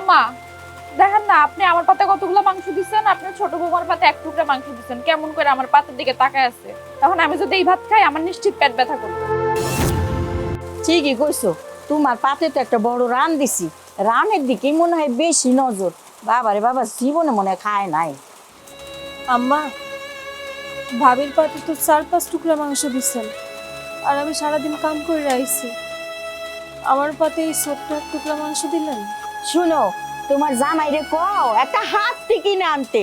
আম্মা দেখেন না, আপনি আমার পাতে কতগুলো মাংস দিচ্ছেন, আপনার ছোট বৌমার পাতে এক টুকরা মাংস দিচ্ছেন, কেমন করে আমার পাতের দিকে তাকায় আছে। তখন আমি যদি এই ভাত খাই আমার নিশ্চিত পেট ব্যথা করবে। ঠিকই কইছো, তোমার পাতে তো একটা বড় রান দিছি, রানের দিকেই মনে হয় বেশি নজর। বাবারে বাবা, জীবনে মনে হয় খায় নাই। আম্মা, ভাবির পাতে তো 4-5 টুকরা মাংস দিচ্ছেন, আর আমি সারাদিন কাম করে আইছি, আমার পাতে এই ছোট্ট এক টুকরা মাংস দিলেন। শুনো, তোমার জামাইরে কও একটা হাতি কিনে আনতে।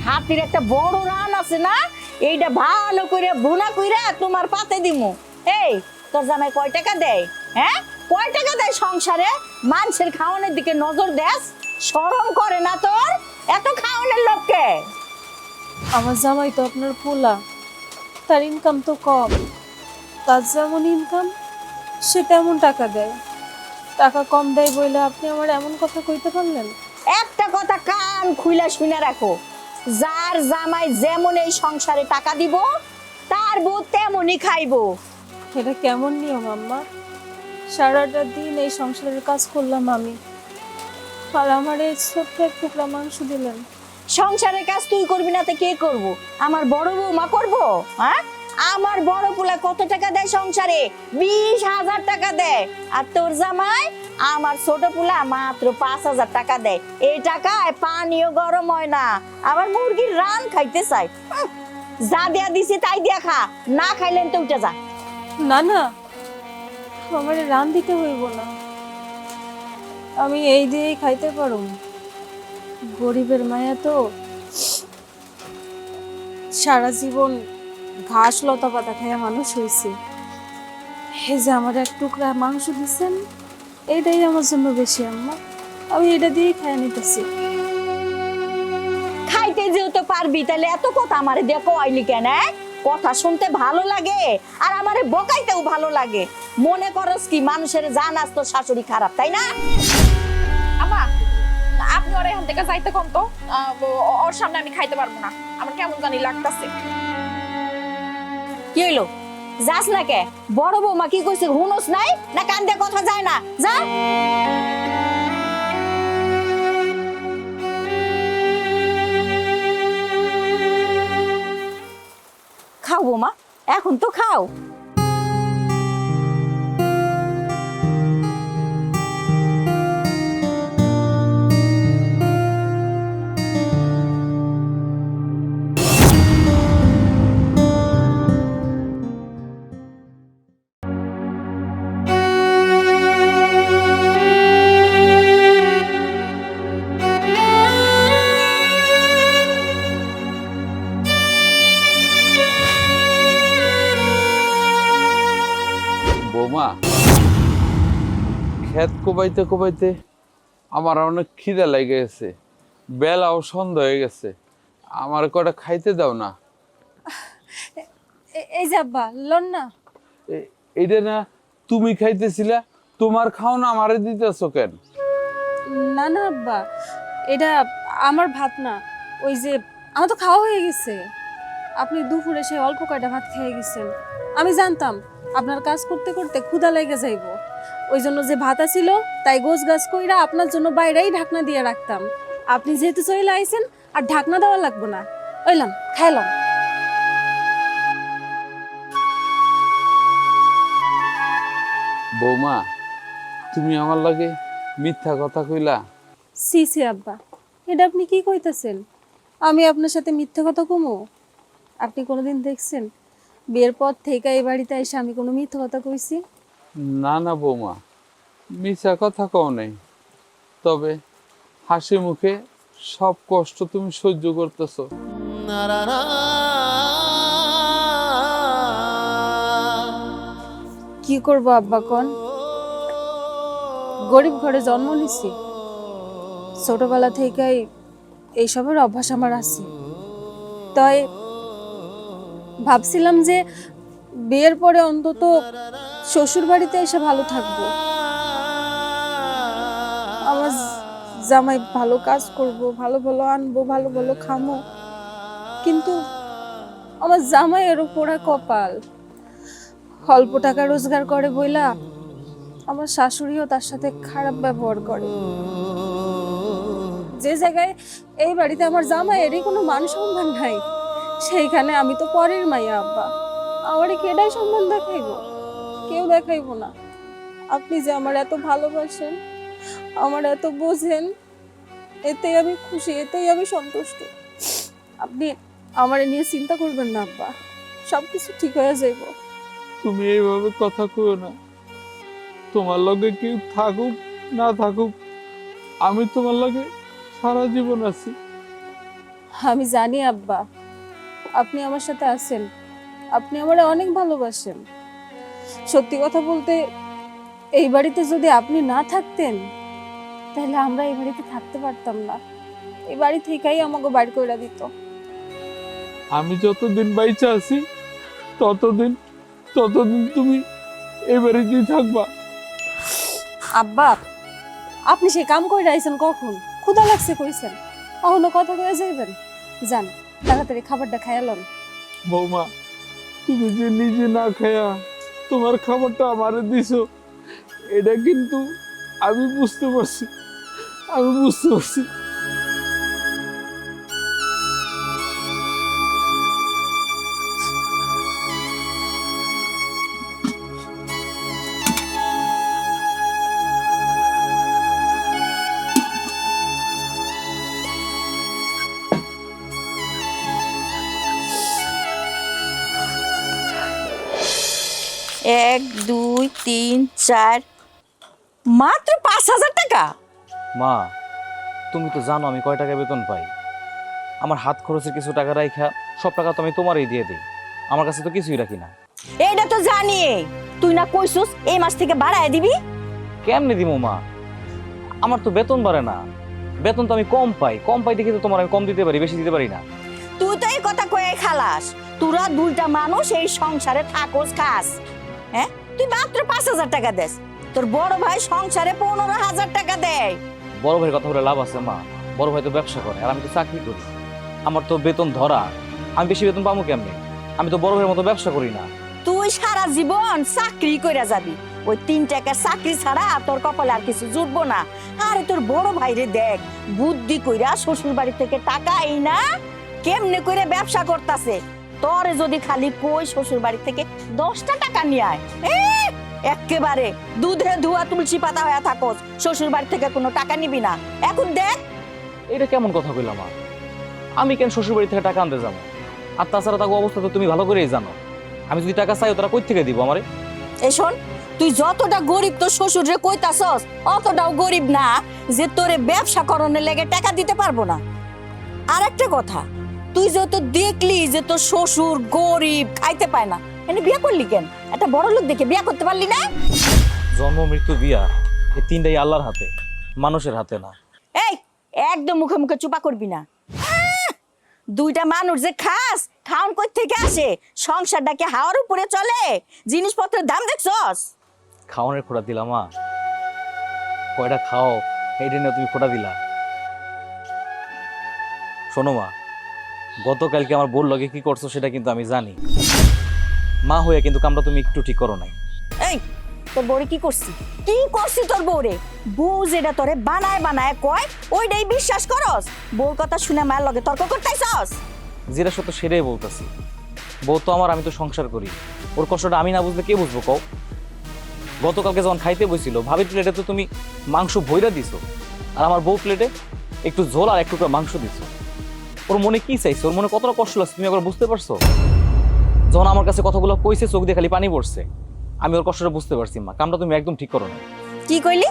হাতির একটা বড় রান আছে না, এইটা ভালো করে ভুনা কইরা তোমার পাতে দিমু। এই, তোর জামাই কয় টাকা দেয়? হ্যাঁ, কয় টাকা দেয় সংসারে? মানুষের খাওয়ানোর দিকে নজর দেস? শরম করে না তোর? এত খাওয়ানোর লোককে? আমার জামাই তো আপনার পোলা, তার ইনকাম তো কম, তার যেমন ইনকাম সে তেমন টাকা দেয়। টাকা কম দেয় বলে আপনি আমার এমন কথা কইতে পারলেন? একটা কথা কান খুইলা শুনে রাখো, যার জামাই যেমন এই সংসারে টাকা দিব, তার বউ তেমনই খাইবো। এটা কেমন নিয়ম আম্মা? সারাটা দিন এই সংসারের কাজ করলাম আমি, আর আমার এই ছোট্ট এক টুকরা মাংস দিলেন। সংসারের কাজ তুই করবি না তো কে করব? আমার বড় বৌমা করবো? হ্যাঁ, আমার বড় পোলা কত টাকা দেয় সংসারে? 20,000 টাকা দেয়। আর তোর জামাই আমার ছোট পোলা মাত্র 5,000 টাকা দেয়। এই টাকায় পানিও গরম হয় না, আবার মুরগির রান খাইতে চাই। যা দেয়া দিছি তাই দিয়া খা, না খাইলেন তো উঠে যা। না না, আমার রান দিতে হইব না, আমি এই দিয়েই খাইতে পারুম। গরিবের মায়া তো, সারা জীবন ঘাস লতা পাতা খাইয়া মানুষ হয়েছে, এই যে আমার এক টুকরা মাংস দিচ্ছেন, এইটাই আমার জন্য বেশি আম্মা, আমি এটা দিয়েই খাইয়া নিতেছি। খাইতে যেহেতু পারবি, তাহলে এত কথা আমারে দিয়ে কইলি কেন? কথা শুনতে ভালো লাগে আর আমারে বকাইতেও ভালো লাগে। মনে করস কি মানুষের জানাস তোর শাশুড়ি খারাপ, তাই না? আম্মা, আপনি ওর এখান থেকে যাইতে কোন তো, ওর সামনে আমি খাইতে পারবো না, আমার কেমন জানি লাগতাছে। কি হইলো? যাস না কে? বড় বৌমা কি কইছে হুনস নাই, না কান দিয়ে কথা যায় না? যা। খাও বৌমা, এখন তো খাও। বৌমা, ক্ষেত কোবাইতে কোবাইতে আমার অনেক খিদে লেগে গেছে, বেলাও সন্ধ্যা হয়ে গেছে, আমার কটা খাইতে দাও না। এই যে আব্বা লন না। এইটা না তুমি খাইতেছিলা, তোমার খাও না আমারে দিতেছো কেন? না না আব্বা, এটা আমার ভাত না, ওই যে আমার তো খাওয়া হয়ে গেছে, আপনি দুপুরে সে অল্প কয়টা ভাত খেয়ে গেছেন, আমি জানতাম আপনার কাজ করতে করতে ক্ষুধা লেগে যাইব, ওই জন্য যে ভাত ছিল তাই গোছ গাছ কইরা আপনার জন্য বাইরেই ঢাকনা দিয়ে রাখতাম। আপনি যেহেতু চলে আইছেন আর ঢাকনা দেওয়া লাগবে না, ওইলাম খাইলাম। বৌমা, তুমি আমার লাগে মিথ্যা কথা কইলা। সি সি আব্বা, এটা আপনি কি কইতাছেন? আমি আপনার সাথে মিথ্যা কথা কমো? আপনি কোনোদিন দেখছেন বিয়ের পর থেকে এই বাড়িতে এসে আমি কোনো মিথ্যা কথা কইছি? না না বৌমা, মিথ্যা কথা কও নাই, তবে হাসি মুখে সব কষ্ট তুমি সহ্য করতেছো। কি করব আব্বা কোন, গরিব ঘরে জন্ম নিছি, ছোটবেলা থেকেই এইসবের অভ্যাস আমার আছে, তাই ভাবছিলাম যে বিয়ের পরে অন্তত শ্বশুর বাড়িতে এসে ভালো থাকবো, আমার জামাই ভালো কাজ করব, ভালো ভালো আনবো, ভালো ভালো খামো, কিন্তু আমার জামাই এর পোড়া কপাল, অল্প টাকা রোজগার করে বইলা আমার শাশুড়িও তার সাথে খারাপ ব্যবহার করে। যে জায়গায় এই বাড়িতে আমার জামাইয়েরই কোনো মান সম্মান নাই, সেইখানে আমি তো পরের মাইয়া আব্বা। আমারই কেডাই সম্মান দেখাইব? কেউ দেখাইব না। আপনি যে আমার এত ভালোবাসেন, আমার এত বোঝেন, এতেই আমি খুশি, এতেই আমি সন্তুষ্ট। আপনি আমার নিয়ে চিন্তা করবেন না আব্বা, সবকিছু ঠিক হয়ে যাইব। তুমি এইভাবে কথা কইও না। তোমার লগে কেউ থাকুক না থাকুক, আমি তোমার লগে সারা জীবন আছি। আমি জানি আব্বা, আপনি আমার সাথে আছেন, আপনি আমারে অনেক ভালোবাসেন। সত্যি কথা বলতে, এই বাড়িতে যদি আপনি না থাকতেন তাহলে আমরা এই বাড়িতে থাকতে পারতাম না। এই বাড়ি থেকেই আমাকে বাড়ি করে দিত। আমি যতদিন বাইচা আছি ততদিন তুমি এই বাড়িতেই থাকবা। আব্বা, আপনি সেই কাম করে আইছেন কখন? ক্ষুধা লাগছে কইছেন, কখনো কথা কয়ে যাইবেন? যান, তাড়াতাড়ি খাবারটা খাইয়ালন। বৌমা, তুমি যে নিজে না খায়া তোমার খাবারটা আমারে দিছো, এটা কিন্তু আমি বুঝতে পারছি। এক দুই তিন চার, মাত্র 5,000 টাকা? মা, তুমি তো জানো আমি কয় টাকা বেতন পাই। আমার হাত খরচের কিছু টাকা রাইখা সব টাকা তো আমি তোমারই দিয়ে দিই। আমার কাছে তো কিছুই রাখি না। এইটা তো জানি, তুই না কইছস এই মাস থেকে বাড়ায় দিবি। কেমনে দিমু মা? আমার তো বেতন বাড়ে না, বেতন তো আমি কম পাই দেখে তো তোমার আমি কম দিতে পারি, বেশি দিতে পারি না। তুই তো এই কথা কয়ে খালাস, তোরা দুইটা মানুষ এই সংসারে থাকোস খাস। হ্যাঁ, তুই মাত্র 5,000 টাকা দেস, তোর বড় ভাই সংসারে 15,000 টাকা দেয়। বড় ভাইয়ের কথা বলে লাভ আছে মা? বড় ভাই তো ব্যবসা করে আর আমি তো চাকরি করি। আমার তো বেতন ধরা, আমি বেশি বেতন পাবো কেমনে? আমি তো বড় ভাইয়ের মতো ব্যবসা করি না। তুই সারা জীবন চাকরি কইরা যাবি, ওই 3 টাকার চাকরি ছাড়া তোর কপালে আর কিছু জুটবো না। আরে তোর বড় ভাইরে দেখ, বুদ্ধি কইরা শ্বশুর বাড়ি থেকে টাকা এই না কেমনে কইরা ব্যবসা করতাছে। তোরে যদি খালি কই শ্বশুর বাড়ি থেকে 10টা টাকা নিয়ে আয়, একেবারে দুধে ধোয়া তুলসী পাতা হয়ে থাকোস, শ্বশুর বাড়ি থেকে কোনো টাকা নিবি না। এখন দেখ, এটা কেমন কথা কইলাম মা? আমি কেন শ্বশুর বাড়ি থেকে টাকা আনতে যাবো? আর তাছাড়া তাকে অবস্থা তো তুমি ভালো করেই জানো। আমি যদি টাকা চাই তারা কই থেকে দিব আমারে? এই শোন, তুই যতটা গরিব তোর শ্বশুর রে কইতাছস অতটাও গরিব না যে তোরে ব্যবসা করণের লেগে টাকা দিতে পারবো না। আর একটা কথা, তুই যত দেখলি যে তোর শ্বশুর গরিব, খাইতে পায় না, এনে বিয়ে করলি কেন? একটা বড় লোক দেখে বিয়ে করতে পারলি না? জন্ম মৃত্যু বিয়া এই তিনটাই আল্লাহর হাতে, মানুষের হাতে না। এই একদম মুখে মুখে চুপা করবি না। দুইটা মানুষ যে খাস, খাওন কই থেকে আসে? সংসারটাকে হাওয়ার উপরে চলে? জিনিসপত্রের দাম দেখছস? খাওয়ানোর খোটা দিলা মা? কয়টা খাও এইটা নিয়ে তুমি খোটা দিলা? শোনো মা, গতকালকে আমার বোর লগে কি করছো সেটা কিন্তু আমি জানি। মা হয়ে কিন্তু কামটা তুমি একটু ঠিক করো নাই। এই তোর বউরে কি করছি? কি করছি তোর বউরে? বউ যেটা তোরে বানায় বানায় কয় ওইটাই বিশ্বাস করস? বউর কথা শুনে মায়ের লগে তর্ক করতেছস? যেটা সত্য সেটাই বলতেছি। বউ তো আমার, আমি তো সংসার করি। ওর কষ্টটা আমি না বুঝলে কে বুঝবো কও? গতকালকে যখন খাইতে বসছিল, ভাবির প্লেটে তো তুমি মাংস ভইরা দিছো, আর আমার বউ প্লেটে একটু ঝোল আর একটু মাংস দিছো। ওর মনে কি চাইছে, ওর মনে কতটা কষ্ট লাগছে তুমি একবার বুঝতে পারছো? যখন আমার কাছে কথাগুলো কইছে চোখ দিয়ে খালি পানি পড়ছে। আমি ওর কষ্টটা বুঝতে পারছি মা, কামটা তুমি একদম ঠিক করো না। কি কইলি?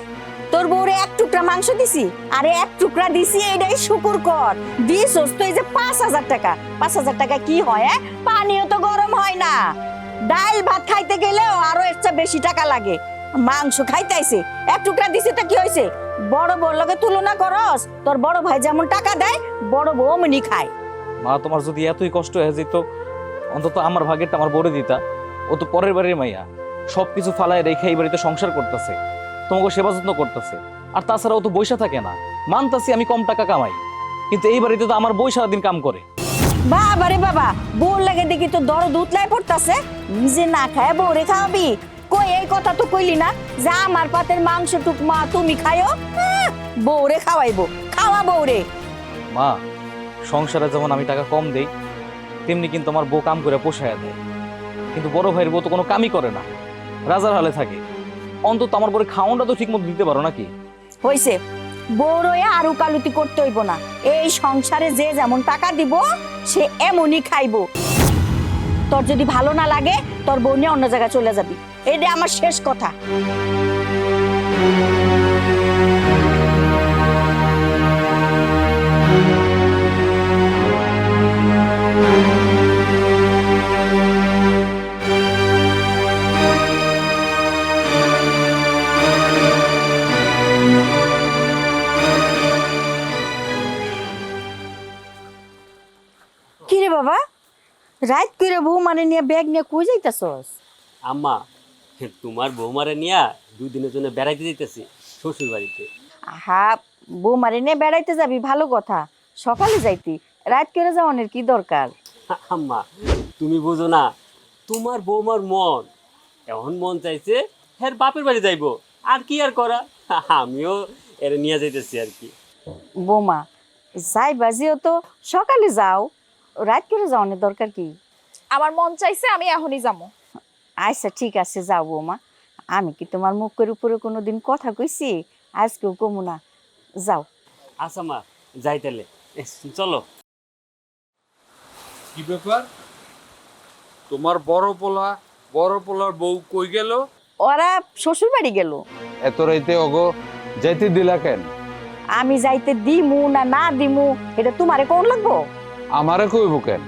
তোর বউরে 1 টুকরা মাংস দিছি, আরে 1 টুকরা দিছি, এটাই শুকুর কর। দিছস তো এই যে 5,000 টাকা। 5,000 টাকা কি হয়? পানিও তো গরম হয় না। ডাল ভাত খাইতে গেলেও আরো একটা বেশি টাকা লাগে। মাংস খাইতে আইছে, 1 টুকরা দিছি তো কি হইছে? বড় বউর লগে তুলনা করস? তোর বড় ভাই যেমন টাকা দেয়, বড় বউ অমনি খায়। মা, তোমার যদি এতই কষ্ট হয়ে যেত অন্তত আমার ভাগেরটা আমার বড় দিতা। ও তো পরের বাড়ির মাইয়া, সবকিছু ফালায় রেখে এই বাড়িতে সংসার করতেছে, তোমাকে সেবা যত্ন করতেছে। আর তাছাড়া ও তো বৈশা থাকে না। মানতাছি আমি কম টাকা কামাই, কিন্তু এই বাড়িতে তো আমার বই সারাদিন কাম করে। বাবা রে বাবা, বউর লাগে দেখি তো দরদ উতলায় পড়তাছে। নিজে না খায় বউরে খাওয়াবি? কই এই কথা তো কইলি না যে আমার পাতের মাংস টুক মা তুমি খায়ো বউরে খাওয়াইবো, খাওয়া বউরে। মা, সংসারে যেমন আমি টাকা কম দেই, তেমনি কিন্তু আমার বউ কাম করে পোষায়া দেয়। কিন্তু বড় ভাইয়ের বউ তো কোনো কামই করে না, রাজার হালে থাকে। অন্তত আমার পরে খাওয়ানটা তো ঠিক মতো দিতে পারো নাকি? হইছে, বউরয়ে আর উকালতি করতে হইব না। এই সংসারে যে যেমন টাকা দিব সে এমনই খাইবো। তোর যদি ভালো না লাগে তোর বউ নিয়ে অন্য জায়গায় চলে যাবি, এটা আমার শেষ কথা। কিরে বাবা, রাত করে বউ মানে নিয়ে ব্যাগ নিয়ে কই যাইতাছস? আম্মা, তোমার বৌমারে নিয়া 2 দিনের জন্য বেড়াইতে যাইতেছি শ্বশুর বাড়িতে। আহা, বউ মানে নিয়ে বেড়াইতে যাবি ভালো কথা, সকালে যাইতি, রাত করে যাওয়ানোর কি দরকার? আম্মা, তুমি বুঝো না, তোমার বৌমার মন এখন মন চাইছে হ্যাঁ বাপের বাড়ি যাইবো, আর কি আর করা, আমিও এর নিয়ে যাইতেছি আর কি। বৌমা যাই বাজিও তো সকালে যাও, রাত করে যাওয়ানোর দরকার কি? আমার মন চাইছে আমি এখনই যাবো। আচ্ছা ঠিক আছে যাও বৌমা, আমি কি তোমার মুখের উপরে কোনোদিন কথা কইছি? আজকেও কমু না, যাও। আচ্ছা মা, যাই তাহলে, চলো। কি ব্যাপার, তোমার বড় পোলার বউ কই গেল? ওরা শ্বশুর বাড়ি গেল। এত রাইতে ওগো যাইতে দিলা কেন? আমি যাইতে দিমু না না দিমু এটা তোমারে কোন লাগবো? আমারে কইব কেন?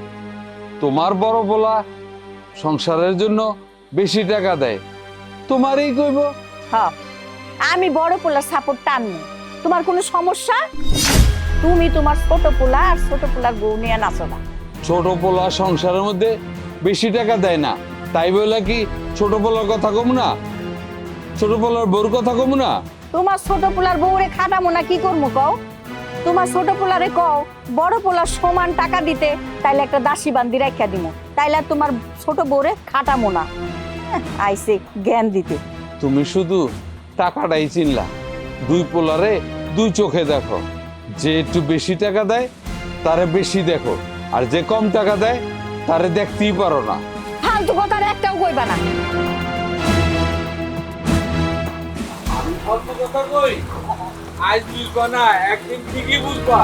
তোমার বড় পোলা সংসারের জন্য বেশি টাকা দেয়, তোমারই কইব। হ্যাঁ, আমি বড় পোলার সাপোর্ট টানমু, তোমার কোনো সমস্যা? তুমি তোমার ছোট পোলা আর ছোট পোলার বউ নিয়ে নাচো না। ছোট পোলা সংসারের মধ্যে বেশি টাকা দেয় না, তাই বলে কি ছোট পোলার কথা কম না? ছোট পোলার বউর কথা কম না? তোমার ছোট পোলার বউরে খাটামো না কি করবো কও? তোমার ছোট পোলারে কও বড় পোলার সমান টাকা দিতে, তাইলে একটা দাসী বান্দি রাখিয়া দিমু, তাইলে আর তোমার ছোট বউরে খাটামো না। আইসে জ্ঞান দিতে। তুমি শুধু টাকাটাই চিনলা, 2 পোলারে 2 চোখে দেখো। যে একটু বেশি টাকা দেয় তারে বেশি দেখো, আর যে কম টাকা দেয় তারে দেখতেই পারো না। ফালতু কথার একটাও কইবা না। আমি ফালতু কথা কই? আজ বুঝবা না, একদিন ঠিকই বুঝবা।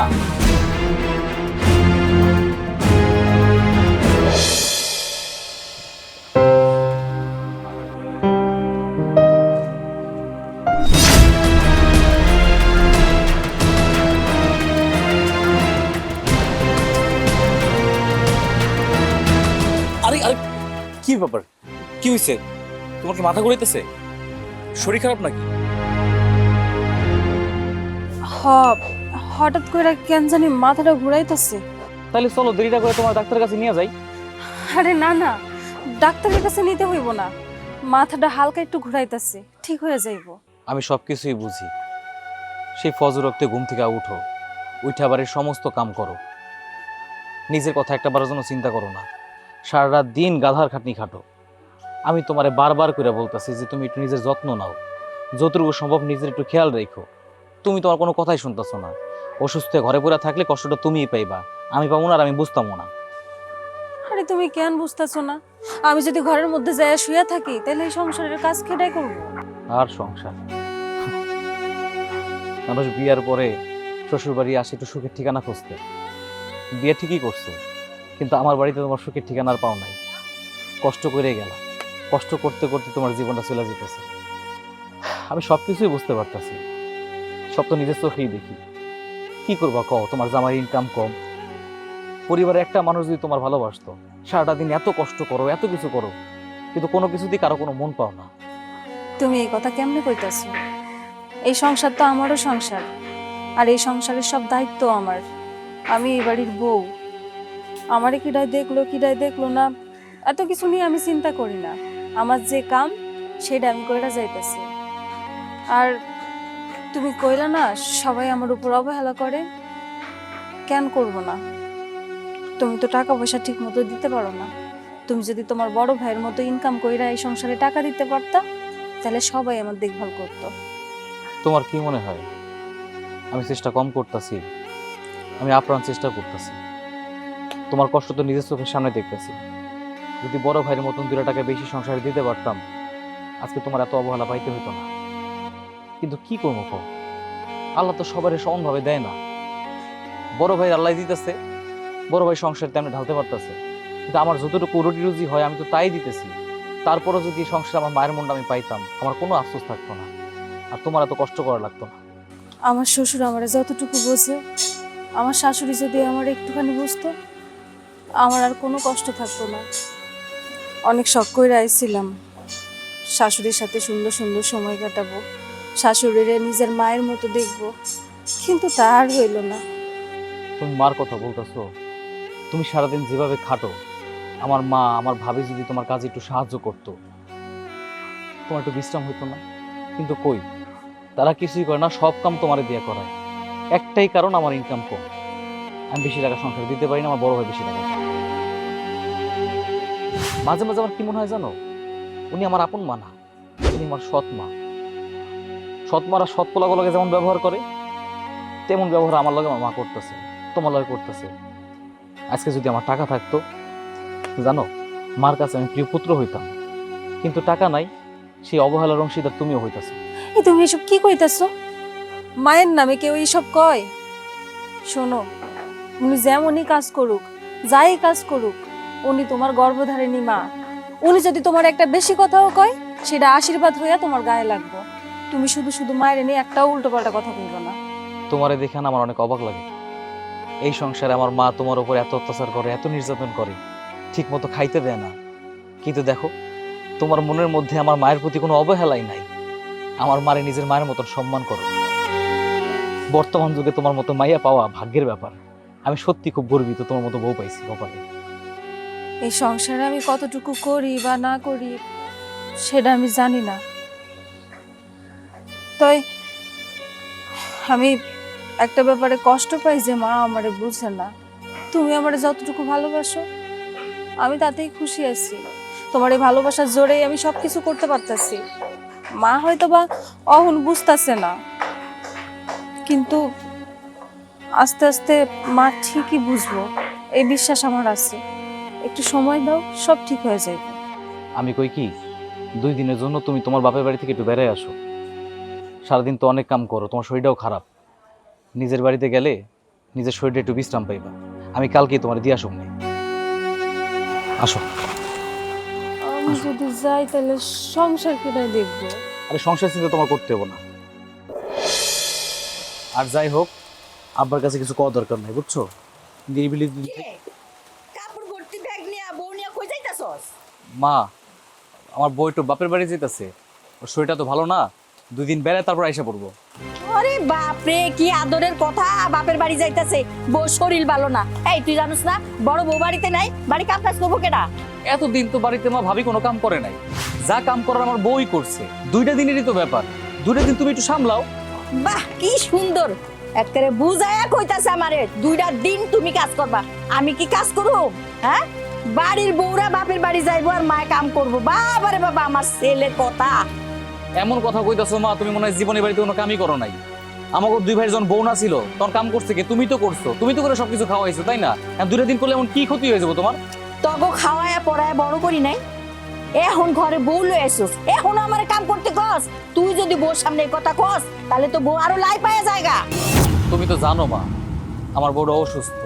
আরে আরে, কি ব্যাপার, কি হয়েছে? তোমার কি মাথা ঘুরাইতেছে? শরীর খারাপ নাকি? হঠাৎ করে কেন জানি মাথাটা ঘুরাইতেছে। তাহলে চলো দেরিটা করে তোমার ডাক্তারের কাছে নিয়ে যাই। আরে না না, ডাক্তারের কাছে নিতে হইব না, মাথাটা হালকা একটু ঘুরাইতেছে, ঠিক হয়ে যাইব। আমি সবকিছুই বুঝি। সেই ফজর রক্তে ঘুম থেকে উঠো, উঠে আবার এই সমস্ত কাম করো, নিজের কথা একটাবারের জন্য চিন্তা করো না। সারা রাত দিন গাধার খাটনি খাটো। আমি তোমারে বারবার করে বলতেছি যে তুমি একটু নিজের যত্ন নাও, যতটুকু সম্ভব নিজের একটু খেয়াল রেখো। তুমি তোমার কোনো কথাই শুনতেছো না। অসুস্থ হয়ে ঘরে পড়ে থাকলে কষ্টটা তুমিই পাইবা, আমি পাবো না, আর আমি বুঝতামও না। আরে তুমি কেন বুঝতেছো না? আমি যদি ঘরের মধ্যে যাই শুয়ে থাকি তাহলে এই সংসারের কাজ কেডাই করবো? আর সংসার, মানুষ বিয়ার পরে শ্বশুর বাড়ি আসে একটু সুখের ঠিকানা খুঁজতে। বিয়ে ঠিকই করছে, কিন্তু আমার বাড়িতে তোমার সুখের ঠিকানা আর পাও নাই। কষ্ট করে গেলাম, কষ্ট করতে করতে তোমার জীবনটা চলে যেতেছে। আমি সবকিছুই বুঝতে পারতেছি, সব তো নিজের চোখেই দেখি। কি করবা কও? তোমার জামাই ইনকাম কম, পরিবারে একটা মানুষ যদি তোমার ভালোবাসতো, সারাটা দিন এত কষ্ট করো, এত কিছু করো, কিন্তু কোনো কিছুতেই কারো কোনো মন পাও না। তুমি এই কথা কেমনে কইতাছো? এই সংসার তো আমারও সংসার, আর এই সংসারের সব দায়িত্ব আমার। আমি এই বাড়ির বউ, আমারে কিডাই দেখলো না এত কিছু নিয়ে আমি চিন্তা করি না। আমার যে কাম সেটা আমি কইরা যাইতেছি। আর তুমি কইলা না সবাই আমার উপর অবহেলা করে, কেন করব না? তুমি তো টাকা পয়সা ঠিক মতো দিতে পারো না, তুমি যদি তোমার বড় ভাইয়ের মতো ইনকাম কইরা এই সংসারে টাকা দিতে পারতা, তাহলে সবাই আমার দেখভাল করতো। তোমার কি মনে হয় আমি চেষ্টা কম করতেছি? আমি আপ্রাণ চেষ্টা করতেছি। তোমার কষ্ট তো নিজের চোখের সামনে দেখতেছি। যদি বড় ভাইয়ের মতন 2 টাকা বেশি সংসারে দিতে পারতাম, আজকে তোমার এত অবহেলা পাইতে হতো না। কিন্তু কি করবো কও, আল্লাহ তো সবারই সমানভাবে দেয় না। বড় ভাই আল্লাহ দিতেছে, বড় ভাই সংসার তেমনি ঢালতে পারতেছে, কিন্তু আমার যতটুকু রুটি রুজি হয় আমি তো তাই দিতেছি। তারপরও যদি সংসারে আমার মায়ের মনটা আমি পাইতাম, আমার কোনো আফসোস থাকতো না, আর তোমার এত কষ্ট করা লাগতো না। আমার শ্বশুর আমার যতটুকু বোঝে, আমার শাশুড়ি যদি আমার একটুখানি বুঝতো, আমার আর কোনো কষ্ট থাকতো না। অনেক শখ করে আইছিলাম শাশুড়ির সাথে সুন্দর সুন্দর সময় কাটাবো, শাশুড়িরে নিজের মায়ের মতো দেখবো, কিন্তু তা আর হইল না। তুমি মার কথা বলতেছো? তুমি সারাদিন যেভাবে খাটো, আমার মা আমার ভাবি যদি তোমার কাজে একটু সাহায্য করতো, তোমার একটু বিশ্রাম হইতো না। কিন্তু কই, তারা কিছুই করে না, সব কাম তোমারে দিয়ে করায়। একটাই কারণ, আমার ইনকাম কম, আমি বেশি টাকা সংসারে দিতে পারি না, আমার বড় ভাই বেশি টাকা। মাঝে মাঝে আমার কি মনে হয় জানো, উনি আমার আপন মা না, উনি আমার সৎ মা। সৎ মারা সৎ পোলাগুলোকে যেমন ব্যবহার করে, তেমন ব্যবহার আমার লগে আমার মা করতেছে, তোমার লগে করতেছে। আজকে যদি আমার টাকা থাকতো, জানো, মার কাছে আমি প্রিয় পুত্র হইতাম, কিন্তু টাকা নাই, সেই অবহেলার অংশীদার তুমিও হইতাছো। এই তুমি এসব কি কইতাছো? মায়ের নামে কেউ এইসব কয়? শোনো, উনি যেমনই কাজ করুক, যাই কাজ করুক, উনি তোমার গর্ভধারিণী মা। উনি যদি তোমার একটা বেশি কথাও কয়, সেটা আশীর্বাদ হইয়া তোমার গায়ে লাগবে। তুমি শুধু শুধু মায়ের নিয়ে একটাও উল্টোপাল্টা কথা বলবে না। তোমারে দেখে না আমার অনেক অবাক লাগে। এই সংসারে আমার মা তোমার উপর এত অত্যাচার করে, এত নির্যাতন করে, ঠিক মতো খাইতে দেয় না, কিন্তু দেখো তোমার মনের মধ্যে আমার মায়ের প্রতি কোনো অবহেলাই নাই। আমার মারে নিজের মায়ের মতন সম্মান করো। বর্তমান যুগে তোমার মতো মাইয়া পাওয়া ভাগ্যের ব্যাপার। আমি সত্যি খুব গর্বিত তোমার মতো বউ পাইছি কপালে। এই সংসারে আমি কতটুকু করি বা না করি সেটা আমি জানি না, তাই আমি একটা ব্যাপারে কষ্ট পাই যে মা আমারে বুঝে না। তুমি আমারে যতটুকু ভালোবাসো, আমি তাতেই খুশি আছি। তোমার এই ভালোবাসার জোরেই আমি সবকিছু করতে পারতাছি। মা হয়তো বা অহন বুঝতেছে না, কিন্তু আস্তে আস্তে মা ঠিকই বুঝবো, এই বিশ্বাস আমার আছে। একটু সময় দাও, সব ঠিক হয়ে যাবে। আমি কই কি, 2 দিনের জন্য তুমি তোমার বাপের বাড়ি থেকে একটু বেড়ে আসো। সারাদিন তো অনেক কাম করো, তোমার শরীরটাও খারাপ। নিজের বাড়িতে গেলে নিজের শরীরটা একটু বিশ্রাম পাইবা। আমি কালকেই তোমার দিয়ে আসুক নেই, আসো। আমি যদি যাই তাহলে সংসার কিনাই দেখবো। আরে সংসার চিন্তা তোমার করতে হবে না। আর যাই হোক, আব্বার কাছে কিছু কওয়া দরকার নাই, বুঝছো? নিরিবিলি কাপড় ভর্তি ব্যাগ নিয়ে বউ নিয়ে কই যাইতাছস? মা, আমার বউ একটু বাপের বাড়ি যেতেছে, ওর শরীরটা তো ভালো না, 2 দিন বেড়ায় তারপর আইসা পড়বো। আরে বাপ রে, কি আদরের কথা! বাপের বাড়ি যাইতাছে, বউ শরীর ভালো না। এই তুই জানিস না বড় বউ বাড়িতে নাই? বাড়ি কাম কাজ করবো কেডা? এতদিন তো বাড়িতে মা ভাবি কোনো কাম করে নাই, যা কাম করার আমার বউই করছে। 2টা দিনেরই তো ব্যাপার, 2টা দিন তুমি একটু সামলাও। বাহ, কি সুন্দর! একেবারে বুঝায়া কইতাছে আমারে 2টা দিন তুমি কাজ করবা। আমি কি কাজ করব? হ্যাঁ, বাড়ির বউরা বাপের বাড়ি যাইবো আর মায় কাম করবো। বাবারে বাবা, আমার ছেলের কথা! এমন কথা কইতাছো মা, তুমি মনে হয় জীবনে বাড়িতে কোনো কামই করো নাই। আমাকে 2 ভাইয়ের যখন বউ না ছিল তখন কাম করছে কে? তুমি তো করছো, তুমি তো করে সবকিছু খাওয়াইছো, তাই না? 2টা দিন করলে এমন কি ক্ষতি হয়ে যাবো তোমার? তগো খাওয়ায়া পড়ায়া বড় করি নাই, এখন ঘরে বউ লই আসছিস, এখন আমার কাম করতে কস? তুই যদি বউর সামনে এই কথা কস, তাহলে তো বউ আরো লাই পায়া জায়গা। তুমি তো জানো মা, আমার বউটা অসুস্থ,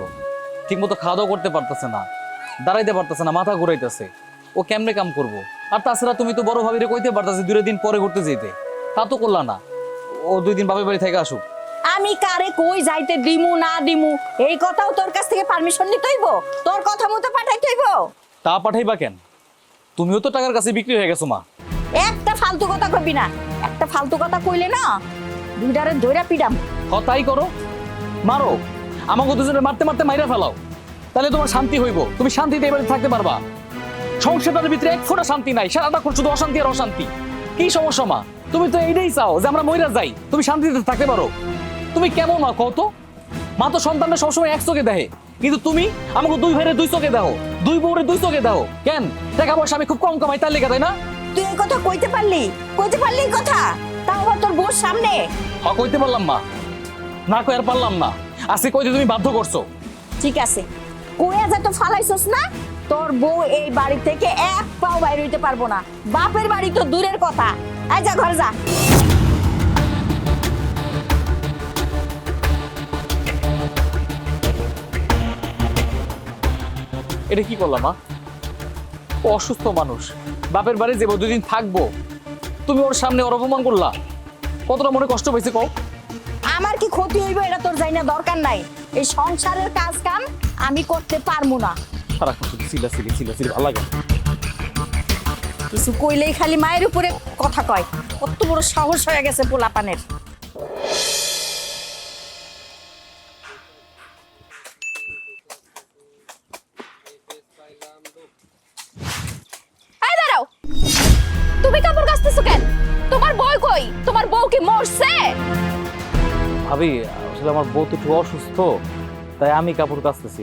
ঠিক মতো খাওয়া দাওয়া করতে পারতেছে না, দাঁড়াইতে পারতেছে না, মাথা ঘুরাইতেছে। ও কেমনে কাম করবো? আর তাছাড়া তুমি তো বড় ভাবিরে কইতে পারতেছে 2 দিন পরে ঘুরতে যেতে, তা তো করলা না। ও 2 দিন বাপের বাড়ি থেকে আসুক। আমি কারে কই যাইতে দিমু না দিমু, এই কথাও তোর কাছ থেকে পারমিশন নিতে হইব? তোর কথা মতো পাঠাইতে হইব? তা পাঠাইবা কেন? তুমিও তো টাকার কাছে বিক্রি হয়ে গেছো মা। একটা ফালতু কথা কইবি না। একটা ফালতু কথা কইলে না, 2টারে ধইরা পিডাম। তাই করো, মারো, আমাকে দুজনে মারতে মারতে মাইরা ফেলাও, তাহলে তোমার শান্তি হইব, তুমি শান্তিতে এবারে থাকতে পারবা। সংসারের ভিতরে 1 ফোঁটা শান্তি নাই, সারাটা শুধু অশান্তি আর অশান্তি। কি সমস্যা মা? তুমি তো এইটাই চাও যে আমরা মইরা যাই, তুমি শান্তিতে থাকতে পারো। তুমি কেমন মা কও তো? মা তো সন্তানরা সবসময় এক চোখে দেখে, কিন্তু তুমি আমাকে দুই ভাইরে দুই চোখে দাও, দুই বউরে দুই চোখে দাও কেন? টাকা পয়সা আমি খুব কম কামাই তার লেগে, তাই না? তুই এই কথা কইতে পারলি এই কথা, তাও আবার তোর বউর সামনে? কইতে পারলাম মা, না কই আর পারলাম না, আজকে কইতে তুমি বাধ্য করছো। ঠিক আছে, কইয়া যা তো ফালাইছস না, তোর বউ এই বাড়ি থেকে এক পাও বাইরে হইতে পারবো না। বাপের বাড়ি তো দূরের কথা। আয় যা, ঘরে যা। এটা কি করলাম মা? ও অসুস্থ মানুষ, বাপের বাড়ি যাবো, 2 দিন থাকবো, তুমি ওর সামনে ওর অপমান করলা, কতটা মনে কষ্ট পেয়েছে কও? আমার কি ক্ষতি হইব এটা তোর জানি না, দরকার নাই। এই সংসারের কাজ কাম আমি করতে পারবো না। সারাক্ষণ শুধু চিল্লাচিল্লি ভালো লাগে না। কিছু কইলেই খালি মায়ের উপরে কথা কয়। কত বড় সাহস হয়ে গেছে পোলাপানের। এই দাঁড়াও, তুমি কাপড় কাচতেছো কেন? তোমার বউ কই? তোমার বউ কি মরছে? ভাবি আসলে আমার বউ তো একটু অসুস্থ, তাই আমি কাপড় কাচতেছি।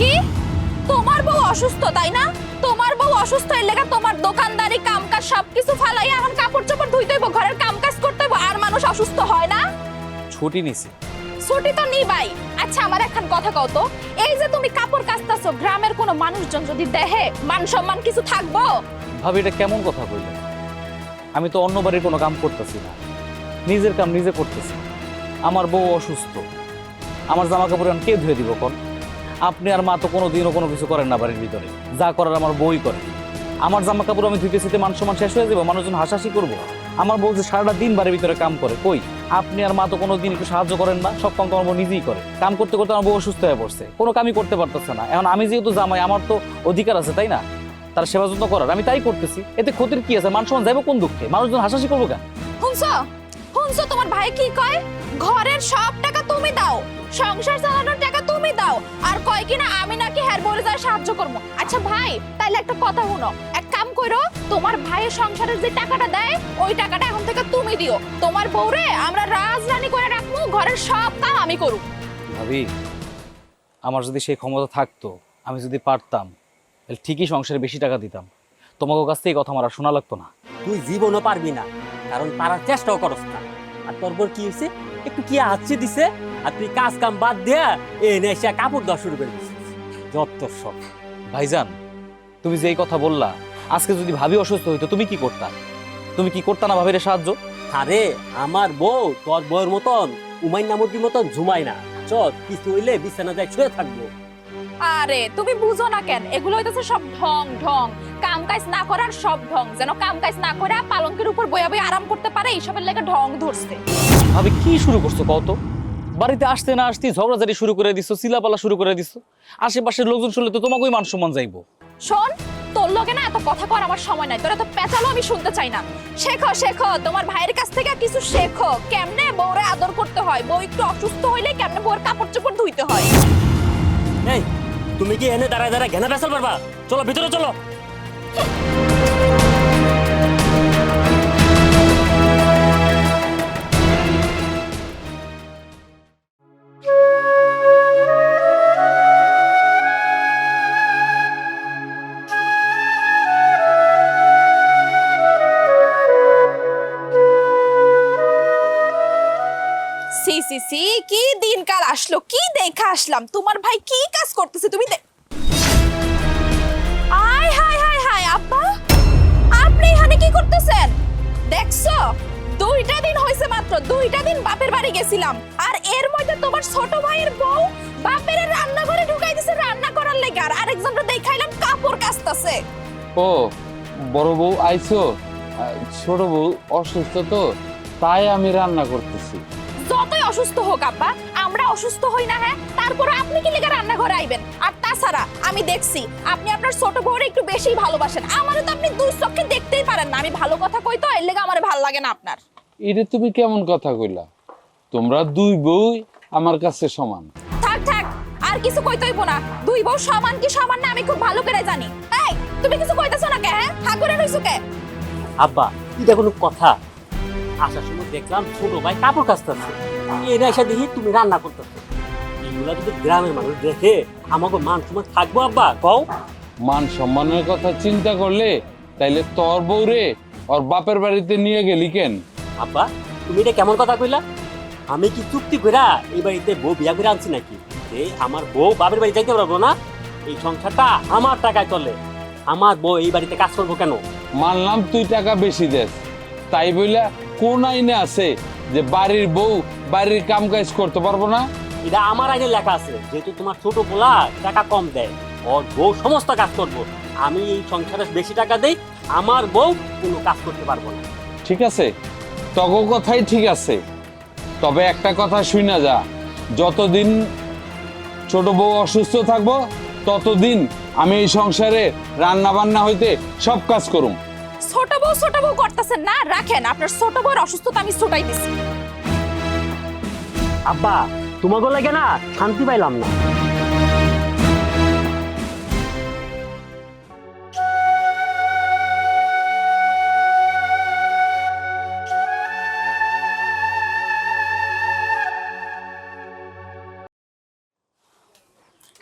কি? তোমার বউ অসুস্থ তাই না? তোমার বউ অসুস্থ এর লেগা তোমার দোকানদারি কামকাজ সবকিছু ফালাই এখন কাপড় চোপড় ধুইতে হইব, ঘরের কামকাজ করতে হইব, আর মানুষ অসুস্থ হয় না? ছুটি নিছি। ছুটি তো নিবাই। আচ্ছা আমার এখন কথা কও তো, এই যে তুমি কাপড় কাচতাছো, গ্রামের কোনো মানুষজন যদি দেখে মান সম্মান কিছু থাকবো? ভাবি এটা কেমন কথা কইলেন? আমি তো অন্য বাড়ির কোনো কাম করতেছি না, নিজের কাম নিজে করতেছি। আমার বউ অসুস্থ, আমার জামা কাপড় কে ধুয়ে দিব কোন? আপনি আর মা তো কোনোদিনও কোনো কিছু করেন না বাড়ির ভিতরে, যা করার আমার বউই করে। আমার জামা কাপড় আমি ধুইতে মান সম্মান শেষ হয়ে যাবো, মানুষজন হাসাহাসি করবো। আমার বউ যে সারাটা দিন বাড়ির ভিতরে কাম করে, কই আপনি আর মা তো কোনোদিন একটু সাহায্য করেন না, সব কাম তো আমার বউ নিজেই করে। কাম করতে করতে আমার বউ অসুস্থ হয়ে পড়ছে, কোনো কামই করতে পারতেছে না। এখন আমি যেহেতু জামাই, আমার তো অধিকার আছে তাই না, তার সেবা যত্ন করার, আমি তাই করতেছি। এতে ক্ষতির কি আছে? মান সম্মান যাইবো কোন দুঃখে? মানুষজন হাসাহাসি করবো কেন? শুনছো তোমার ভাই কি কয়? ঘরের সব টাকা তুমি দাও, সংসার চালানোর টাকা তুমি দাও, আর কয় কিনা আমি নাকি হের বলে যায় সাহায্য করবো। আচ্ছা ভাই, তাইলে একটা কথা শুনো, এক কাম করো, তোমার ভাইয়ের সংসারের যে টাকাটা দেয় ওই টাকাটা এখন থেকে তুমি দিও। তোমার বউরে আমরা রাজরানী করে রাখবো, ঘরের সব কাম আমি করব। ভাবি আমার যদি সেই ক্ষমতা থাকতো, আমি যদি পারতাম, তাহলে ঠিকই সংসারে বেশি টাকা দিতাম, তোমাকে কাছ থেকে কথা আমার আর শোনা লাগতো না। তুই জীবনও পারবি না, কারণ পারার চেষ্টাও করস না। আর তোর বোর কি হয়েছে, একটু কি হাঁচি দিছে, আর তুই কাজ কাম বাদ দিয়া এনে এসে কাপড় দেওয়া শুরু করে দিছিস। যত সব। ভাইজান তুমি যেই কথা বললা, আজকে যদি ভাবি অসুস্থ হইতো তুমি কি করতা? তুমি কি করতা না ভাবিরে সাহায্য? আরে আমার বউ তোর বউয়ের মতন উমাইন মুরগির মতন ঝুমাই না। চল কিছু হইলে বিছানা যায় শুয়ে থাকবো। আরে তুমি বুঝো না কেন, এগুলো হইতেছে সব ঢং ঢং, কাম কাজ না করার সব ঢং, যেন কাম কাজ না করে পালঙ্কের উপর বইয়া বইয়া আরাম করতে পারে, এইসবের লেগে ঢং ধরছে। ভাবি কি শুরু করছো কত? বাড়িতে আসতে না আসতে ঝগড়াঝাড়ি শুরু করে দিছো, চিলাপালা শুরু করে দিছো। আশেপাশের লোকজন শুনলে তো তোমাকেই মান সম্মান যাইবো। শোন, তোর লগে না এত কথা কর আমার সময় নাই, তোর এত পেঁচালো আমি শুনতে চাই না। শেখো শেখো, তোমার ভাইয়ের কাছ থেকে কিছু শেখো, কেমনে বউরে আদর করতে হয়, বউ একটু অসুস্থ হইলে কেমনে বউর কাপড় চোপড় ধুইতে হয়। এই তুমি কি এনে দাঁড়ায় দাঁড়ায় ঘেনা বেসাল পারবা? চলো ভিতরে চলো। সি সি সি, কি দিনকাল আসলো, কি দেখা আসলাম। তোমার ভাই কি কাজ করতেছে তুমি আয় হায় হায় হায়, আব্বা আপনি এখানে কি করতেছেন? দেখছো, 2টা দিন হয়েছে মাত্র, 2টা দিন বাপের বাড়ি গেছিলাম, আর এর মধ্যে তোমার ছোট ভাইয়ের বউ বাপের রান্নাঘরে ঢুকাই দিছে রান্না করার লেগে, আর আরেকজনকে দেখাইলাম কাপড় কাচতেছে। ও বড় বউ আইছো? ছোট বউ অসুস্থ তো, তাই আমি রান্না করতেছি। যতই অসুস্থ হোক আব্বা, আমরা অসুস্থ হই না, হ্যাঁ, তারপরে আপনি কি লেগে রান্নাঘরে আইবেন? আর তাছাড়া আমি দেখছি আপনি আপনার ছোট বউরে একটু বেশি ভালোবাসেন, আমারও তো আপনি দুই চোখে দেখতেই পারেন না। আমি ভালো কথা কই তো, এর লেগে আমার ভালো লাগে না আপনার। এটা তুমি কেমন কথা কইলা? তোমরা দুই বউ আমার কাছে সমান। থাক থাক, আর কিছু কইতে হইব না। দুই বউ সমান কি সমান না আমি খুব ভালো করে জানি। এই তুমি কিছু কইতেছো না কে? হ্যাঁ, হা করে রইছো কে? আব্বা এটা কোনো কথা? আসার সময় দেখলাম ছোট ভাই কাপড় কাচতেছে, এনে এসে দেখি তুমি রান্না করতেছো। এগুলা যদি গ্রামের মানুষ দেখে আমাকে মান সম্মান থাকবো আব্বা কও? মান সম্মানের কথা চিন্তা করলে তাইলে তোর বউরে ওর বাপের বাড়িতে নিয়ে গেলি কেন? আব্বা তুমি এটা কেমন কথা কইলা? আমি কি চুক্তি কইরা এই বাড়িতে বউ বিয়া করে আনছি নাকি যে আমার বউ বাপের বাড়ি যাইতে পারবো না? এই সংসারটা আমার টাকায় চলে, আমার বউ এই বাড়িতে কাজ করবো কেন? মানলাম তুই টাকা বেশি দেস, তাই বইলা কোন আইনে আছে যে বাড়ির বউ বাড়ির কাম কাজ করতে পারবো না? এটা আমার আইনে লেখা আছে, যেহেতু তোমার ছোট পোলা টাকা কম দেয়, ওর বউ সমস্ত কাজ করবো। আমি এই সংসারে বেশি টাকা দেই, আমার বউ কোনো কাজ করতে পারবো না। ঠিক আছে, তগো কথাই ঠিক আছে, তবে একটা কথা শুনা যা, যতদিন ছোট বউ অসুস্থ থাকবো ততদিন আমি এই সংসারে রান্না বান্না হইতে সব কাজ করুম। ছোট বউ করতেছেন না, রাখেন আপনার ছোট বউর অসুস্থতা আমি ছুটাই দিছি। আব্বা তোমাকে লাগে না শান্তি পাইলাম না।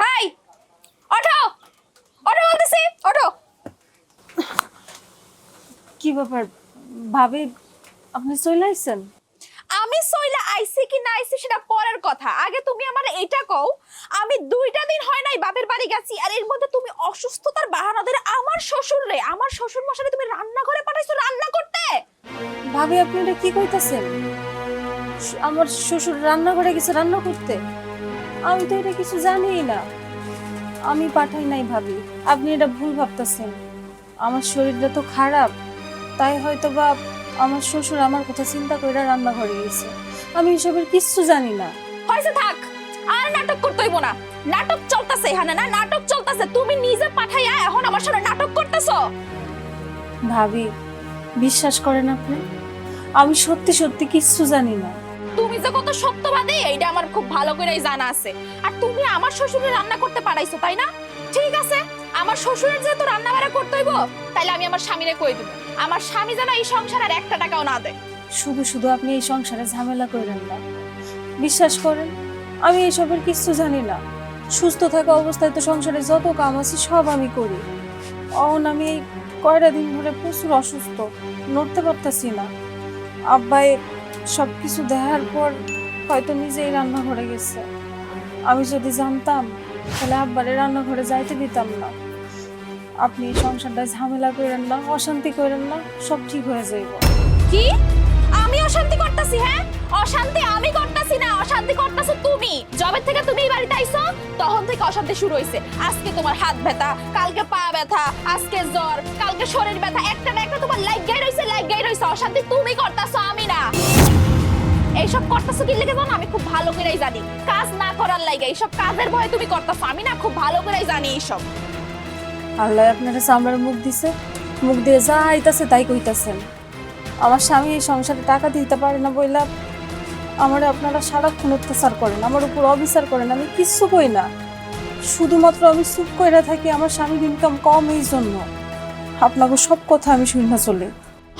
হাই, ওঠো ওঠো বলতেছি, ওঠো। কি ব্যাপার ভাবি, আপনি চলে আইছেন? আমি সইলা আইছি কি না আইছি সেটা পরের কথা, আগে তুমি আমার এইটা কও, আমি 2টা দিন হয় নাই বাপের বাড়ি গেছি, আর এর মধ্যে তুমি অসুস্থতার বাহানা ধরে আমার শ্বশুর মশাই তুমি রান্নাঘরে পাঠাইছো রান্না করতে। ভাবি আপনি এটা কি কইতাছেন? আমার শ্বশুর রান্নাঘরে গেছে রান্না করতে? আমি তো এটা কিছু জানিই না, আমি পাঠাই নাই ভাবি, আপনি এটা ভুল ভাবতেছেন। আমার শরীরটা তো খারাপ, তাই হয়তো বা আমার শ্বশুর আমার কথা চিন্তা করে রান্নাঘরে গেছে, আমি এসবের কিচ্ছু জানি না। হইছে থাক, আর নাটক করতে হইব না, নাটক চলতেছে এখানে না, নাটক চলতেছে, তুমি নিজে পাঠাইয়া এখন আমার সাথে নাটক করতেছো। ভাবি বিশ্বাস করেন আপনি, আমি সত্যি সত্যি কিচ্ছু জানি না। তুমি যে কত সত্যবাদী এইটা আমার খুব ভালো করেই জানা আছে, আর তুমি আমার শ্বশুরের রান্না করতে পারাইছো তাই না? ঠিক আছে, আমার শ্বশুরের যেহেতু রান্না বাড়া করতে হইব, তাইলে আমি আমার স্বামীরে কই দেব, আমার স্বামী যেন এই সংসারের 1 টাকাও না দেয়। শুধু শুধু আপনি এই সংসারে ঝামেলা করেন না, বিশ্বাস করেন আমি এইসবের কিচ্ছু জানি না। সুস্থ থাকা অবস্থায় তো সংসারে যত কাম আছে সব আমি করি, অন আমি এই কয়টা দিন ধরে প্রচুর অসুস্থ, নড়তে পারতাছি না। আব্বাই সব কিছু দেখার পর হয়তো নিজেই রান্নাঘরে গেছে, আমি যদি জানতাম তাহলে আব্বারে রান্নাঘরে যাইতে দিতাম না। আপনি এই সংসারটা ঝামেলা করেন না, অশান্তি করেন না, সব ঠিক হয়ে যাইব। কি আমি অশান্তি করতেছি? হ্যাঁ, অশান্তি আমি করতেছি না, অশান্তি করতেছো তুমি। জবের থেকে তুমি এই বাড়িতে আইছো তখন থেকে অশান্তি শুরু হইছে। আজকে তোমার হাত ব্যথা, কালকে পা ব্যথা, আজকে জ্বর, কালকে শরীর ব্যথা, একটা না একটা তোমার লাইগাই রইছে। অশান্তি তুমি করতেছো, আমি না। এইসব করতেছো কি লেগে জানো? আমি খুব ভালো করেই জানি, কাজ না করার লাগে এইসব কাজের ভয়ে তুমি করতেছো, আমি না খুব ভালো করেই জানি এইসব। আল্লাহ আপনারা চামড়ার মুখ দিছে, মুখ দিয়ে যা আইতাছে তাই কইতাছেন। আমার স্বামী এই সংসারে টাকা দিতে পারে না বইলা আমার আপনারা সারাক্ষণ অত্যাচার করেন, আমার উপর অবিচার করেন, আমি কিচ্ছু কই না, শুধুমাত্র আমি চুপ কইরা থাকি আমার স্বামীর ইনকাম কম এই জন্য। আপনাকে সব কথা আমি শুননা চলে।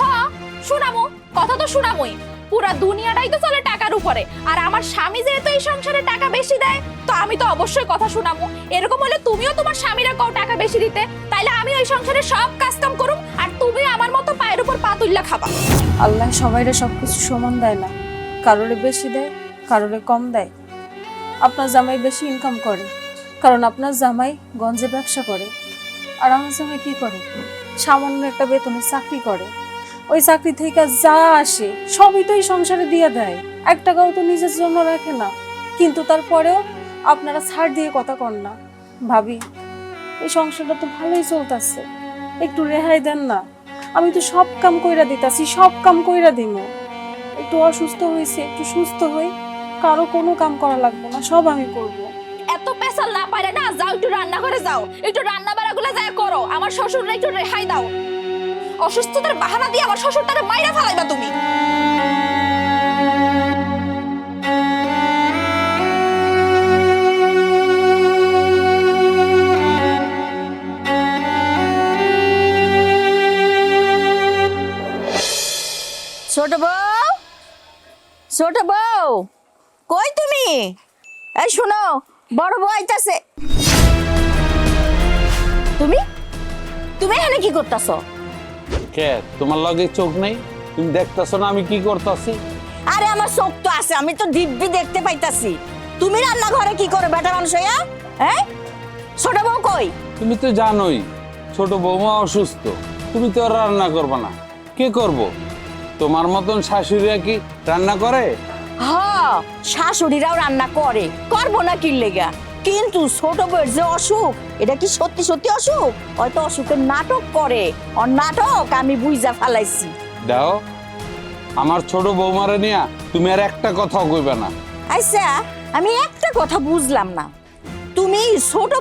হ্যাঁ শুনামো, কথা তো শুনামই, পুরা দুনিয়াটাই তো চলে টাকার উপরে, আর আমার স্বামী যেহেতু এই সংসারে টাকা বেশি দেয় তো আমি তো অবশ্যই কথা শুনামো। এরকম হলে তুমিও তোমার স্বামীরা কও টাকা বেশি দিতে, তাইলে আমি ওই সংসারে সব কাজ কাম করুম, আর তুমি আমার মতো পায়ের উপর পা তুললা খাবা। আল্লাহ সবাইরে সবকিছু সমান দেয় না, কারোরে বেশি দেয় কারোরে কম দেয়। আপনার জামাই বেশি ইনকাম করে কারণ আপনার জামাই গঞ্জে ব্যবসা করে, আর আমার জামাই কি করে? সামান্য একটা বেতনের চাকরি করে, ওই চাকরি থেকে যা আসে সবই তো এই সংসারে দিয়ে দেয়, 1 টাকাও তো নিজের জন্য রাখে না। কিন্তু তারপরেও আপনারা ছাড় দিয়ে কথা কন না। ভাবি এই সংসারটা তো ভালোই চলতেছে, একটু রেহাই দেন না। আমি তো সব কাম কইরা দিতাছি, সব কাম কইরা দিমু। একটু অসুস্থ হয়েছে, একটু সুস্থ হই, কারো কোনো কাম করা লাগবে না, সব আমি করব। এত পেশাল না পারে না, যাও একটু রান্নাঘরে যাও, একটু রান্না বাড়াগুলো যায় করো, আমার শ্বশুররা একটু রেহাই দাও। অসুস্থতার বাহানা দিয়ে আমার শ্বশুরটাকে মাইরা ফেলাইবা তুমি। ছোট বউ, ছোট বউ, কই তুমি? এই শোনো, বড় বউ আইতাছে। তুমি তুমি এখানে কি করতেছ? কে তোমার লগে চোখ নেই? তুমি দেখতেছো না আমি কি করতেছি? আরে আমার চোখ তো আছে, আমি তো দিব্যি দেখতে পাইতাছি। তুমি রান্নাঘরে কি করে বেটা মানুষ হইয়া? হ্যাঁ, ছোট বউ কই? তুমি তো জানোই ছোট বৌমা অসুস্থ, তুমি তো আর রান্না করবে না, কে করব? তোমার মতন শাশুড়িরা কি রান্না করে? হ্যাঁ, শাশুড়িরাও রান্না করে, করবো না কি লেগা। কিন্তু ছোট বউয়ের যে অসুখ, এটা কি সত্যি সত্যি অসুখ? হয়তো অসুখের নাটক করে। ওর নাটক আমি বুঝা ফেলাইছি। দাও, আমার ছোট বৌমারে নিয়া তুমি আর একটা কথাও কইবে না। আচ্ছা, আমি একটা কথা বুঝলাম না, তুমি ছোট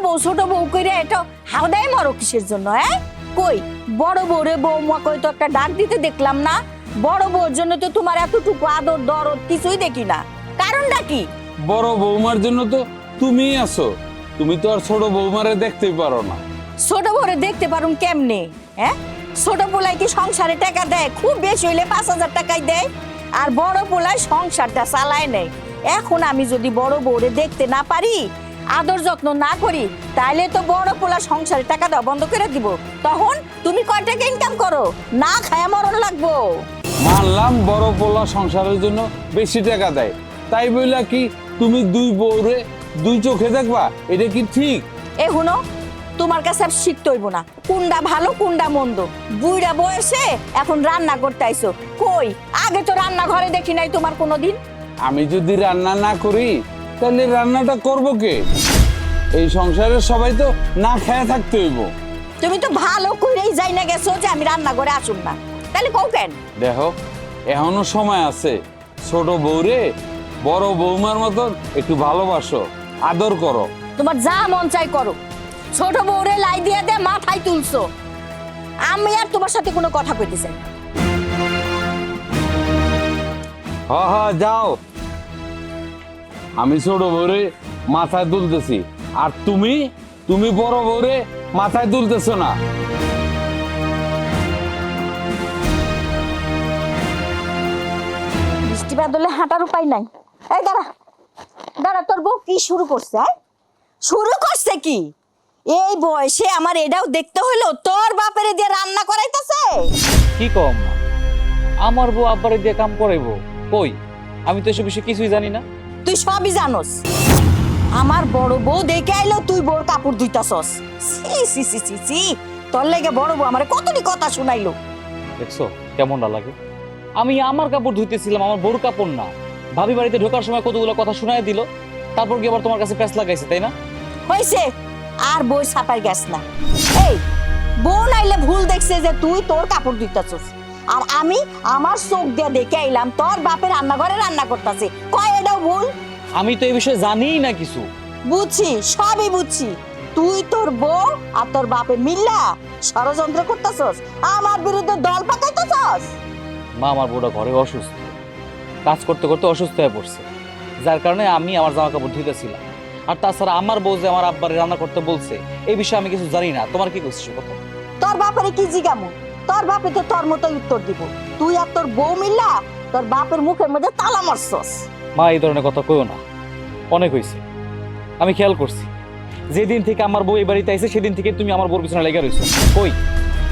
বউ কইরা এটা হাওদায় মরো কিসের জন্য? হ্যাঁ, কই বড় বউরে বৌমা কই তো একটা ডাক দিতে দেখলাম না। বড় বউর জন্য তো তোমার এতটুকু আদর দরদ কিছুই দেখি না, কারণটা কি? বড় বৌমার জন্য তো তুমিই আছো, তুমি তো আর ছোট বৌমারে দেখতেই পারো না। ছোট বউরে দেখতে পারুম কেমনে? হ্যাঁ, ছোট পোলাই কি সংসারে টাকা দেয়? খুব বেশি হইলে 5,000 টাকাই দেয়। আর বড় পোলাই সংসারটা চালায় নেয়। এখন আমি যদি বড় বউরে দেখতে না পারি, আদর যত্ন না করি, তাহলে তো বড় পোলা সংসারে টাকা দেওয়া বন্ধ করে দিব। তখন তুমি কয় টাকা ইনকাম করো? না খায়া মরণ লাগবো। মানলাম বড় পোলা সংসারের জন্য বেশি টাকা দেয়, তাই বইলা কি তুমি দুই বউরে দুই চোখে দেখবা? এটা কি ঠিক? এ হুনো, তোমার কাছে আর শিখতে হইব না কোনটা ভালো কোনটা মন্দ। বুইড়া বয়সে এখন রান্না করতে আইছো, কই আগে তো রান্না ঘরে দেখি নাই তোমার কোনোদিন। আমি যদি রান্না না করি তাহলে রান্নাটা করব কে? এই সংসারের সবাই তো না খেয়ে থাকতে হইব। তুমি তো ভালো কইরেই যাই না গেছো যে আমি রান্না করে আসুন না, তাহলে কও কেন? দেখো, এখনো সময় আছে, ছোট বউরে বড় বৌমার মতন একটু ভালোবাসো, আদর করো। তোমার যা মন চাই করো, ছোট বউরে লাই দিয়া দে মাথায় তুলছো। আমি আর তোমার সাথে কোনো কথা কইতেছি না। হ্যাঁ যাও, আমি ছোট বউরে মাথায় তুলতেছি, আর তুমি বড় বউরে মাথায় তুলতেছো না। বৃষ্টি বাদলে হাঁটার উপায় নাই। এই দাঁড়া দাঁড়া, তোর বউ কি শুরু করছে? শুরু করছে কি? এই বয়সে আমার এটাও দেখতে হলো তোর বাপেরে দিয়ে রান্না করাইতেছে। কি কম আমার বউ আব্বারে দিয়ে কাম করাইবো? কই, আমি তো এসব বিষয়ে কিছুই জানি না। তুই সবই জানোস। আমার বড় বউ দেখে আইলো তুই বউর কাপড় ধুইতাছস। সি সি সি সি সি, তোর লেগে বড় বউ আমারে কতটি কথা শুনাইলো। দেখছো কেমনটা লাগে? আমি আমার কাপড় ধুইতেছিলাম, আমার বউর কাপড় না। ভাবি বাড়িতে ঢোকার সময় কতগুলো কথা শুনাই দিল, তারপর কি আবার তোমার কাছে প্যাঁচ লাগাইছে, তাই না? হইছে, আর বই ছাপাই গেছ না। এই বউ নাইলে ভুল দেখছে যে তুই তোর কাপড় ধুইতাছস, আর আমি আমার চোখ দিয়ে দেখে আইলাম তোর বাপের রান্নাঘরে রান্না করতেছে। কয় এটাও ভুল? আমি তো এই বিষয়ে জানিই না কিছু। বুঝছি, সবই বুঝছি। তুই তোর বউ আর তোর বাপে মিল্লা ষড়যন্ত্র করতেছস, আমার বিরুদ্ধে দল পাকাইতেছস। মা, আমার বউটা ঘরে অসুস্থ, কাজ করতে করতে অসুস্থ হয়ে পড়ছে, যার কারণে আমি আমার জামা কাপড় ধুইতেছিলাম। আর তাছাড়া আমার বউ যে আমার আব্বারে রান্না করতে বলছে, এই বিষয়ে আমি কিছু জানি না। তোমার কি করছিস কথা? তোর বাপের কি জিগামু? তোর বাপে তো তোর মতোই উত্তর দিব। তুই আর তোর বউ মিল্লা তোর বাপের মুখের মধ্যে তালা মারছস। মা, এই ধরনের কথা কইও না, অনেক হয়েছে। আমি খেয়াল করছি, যেদিন থেকে আমার বউ এই বাড়িতে আইছে সেদিন থেকে তুমি আমার বউর পিছনে লেগে রয়েছো। কই,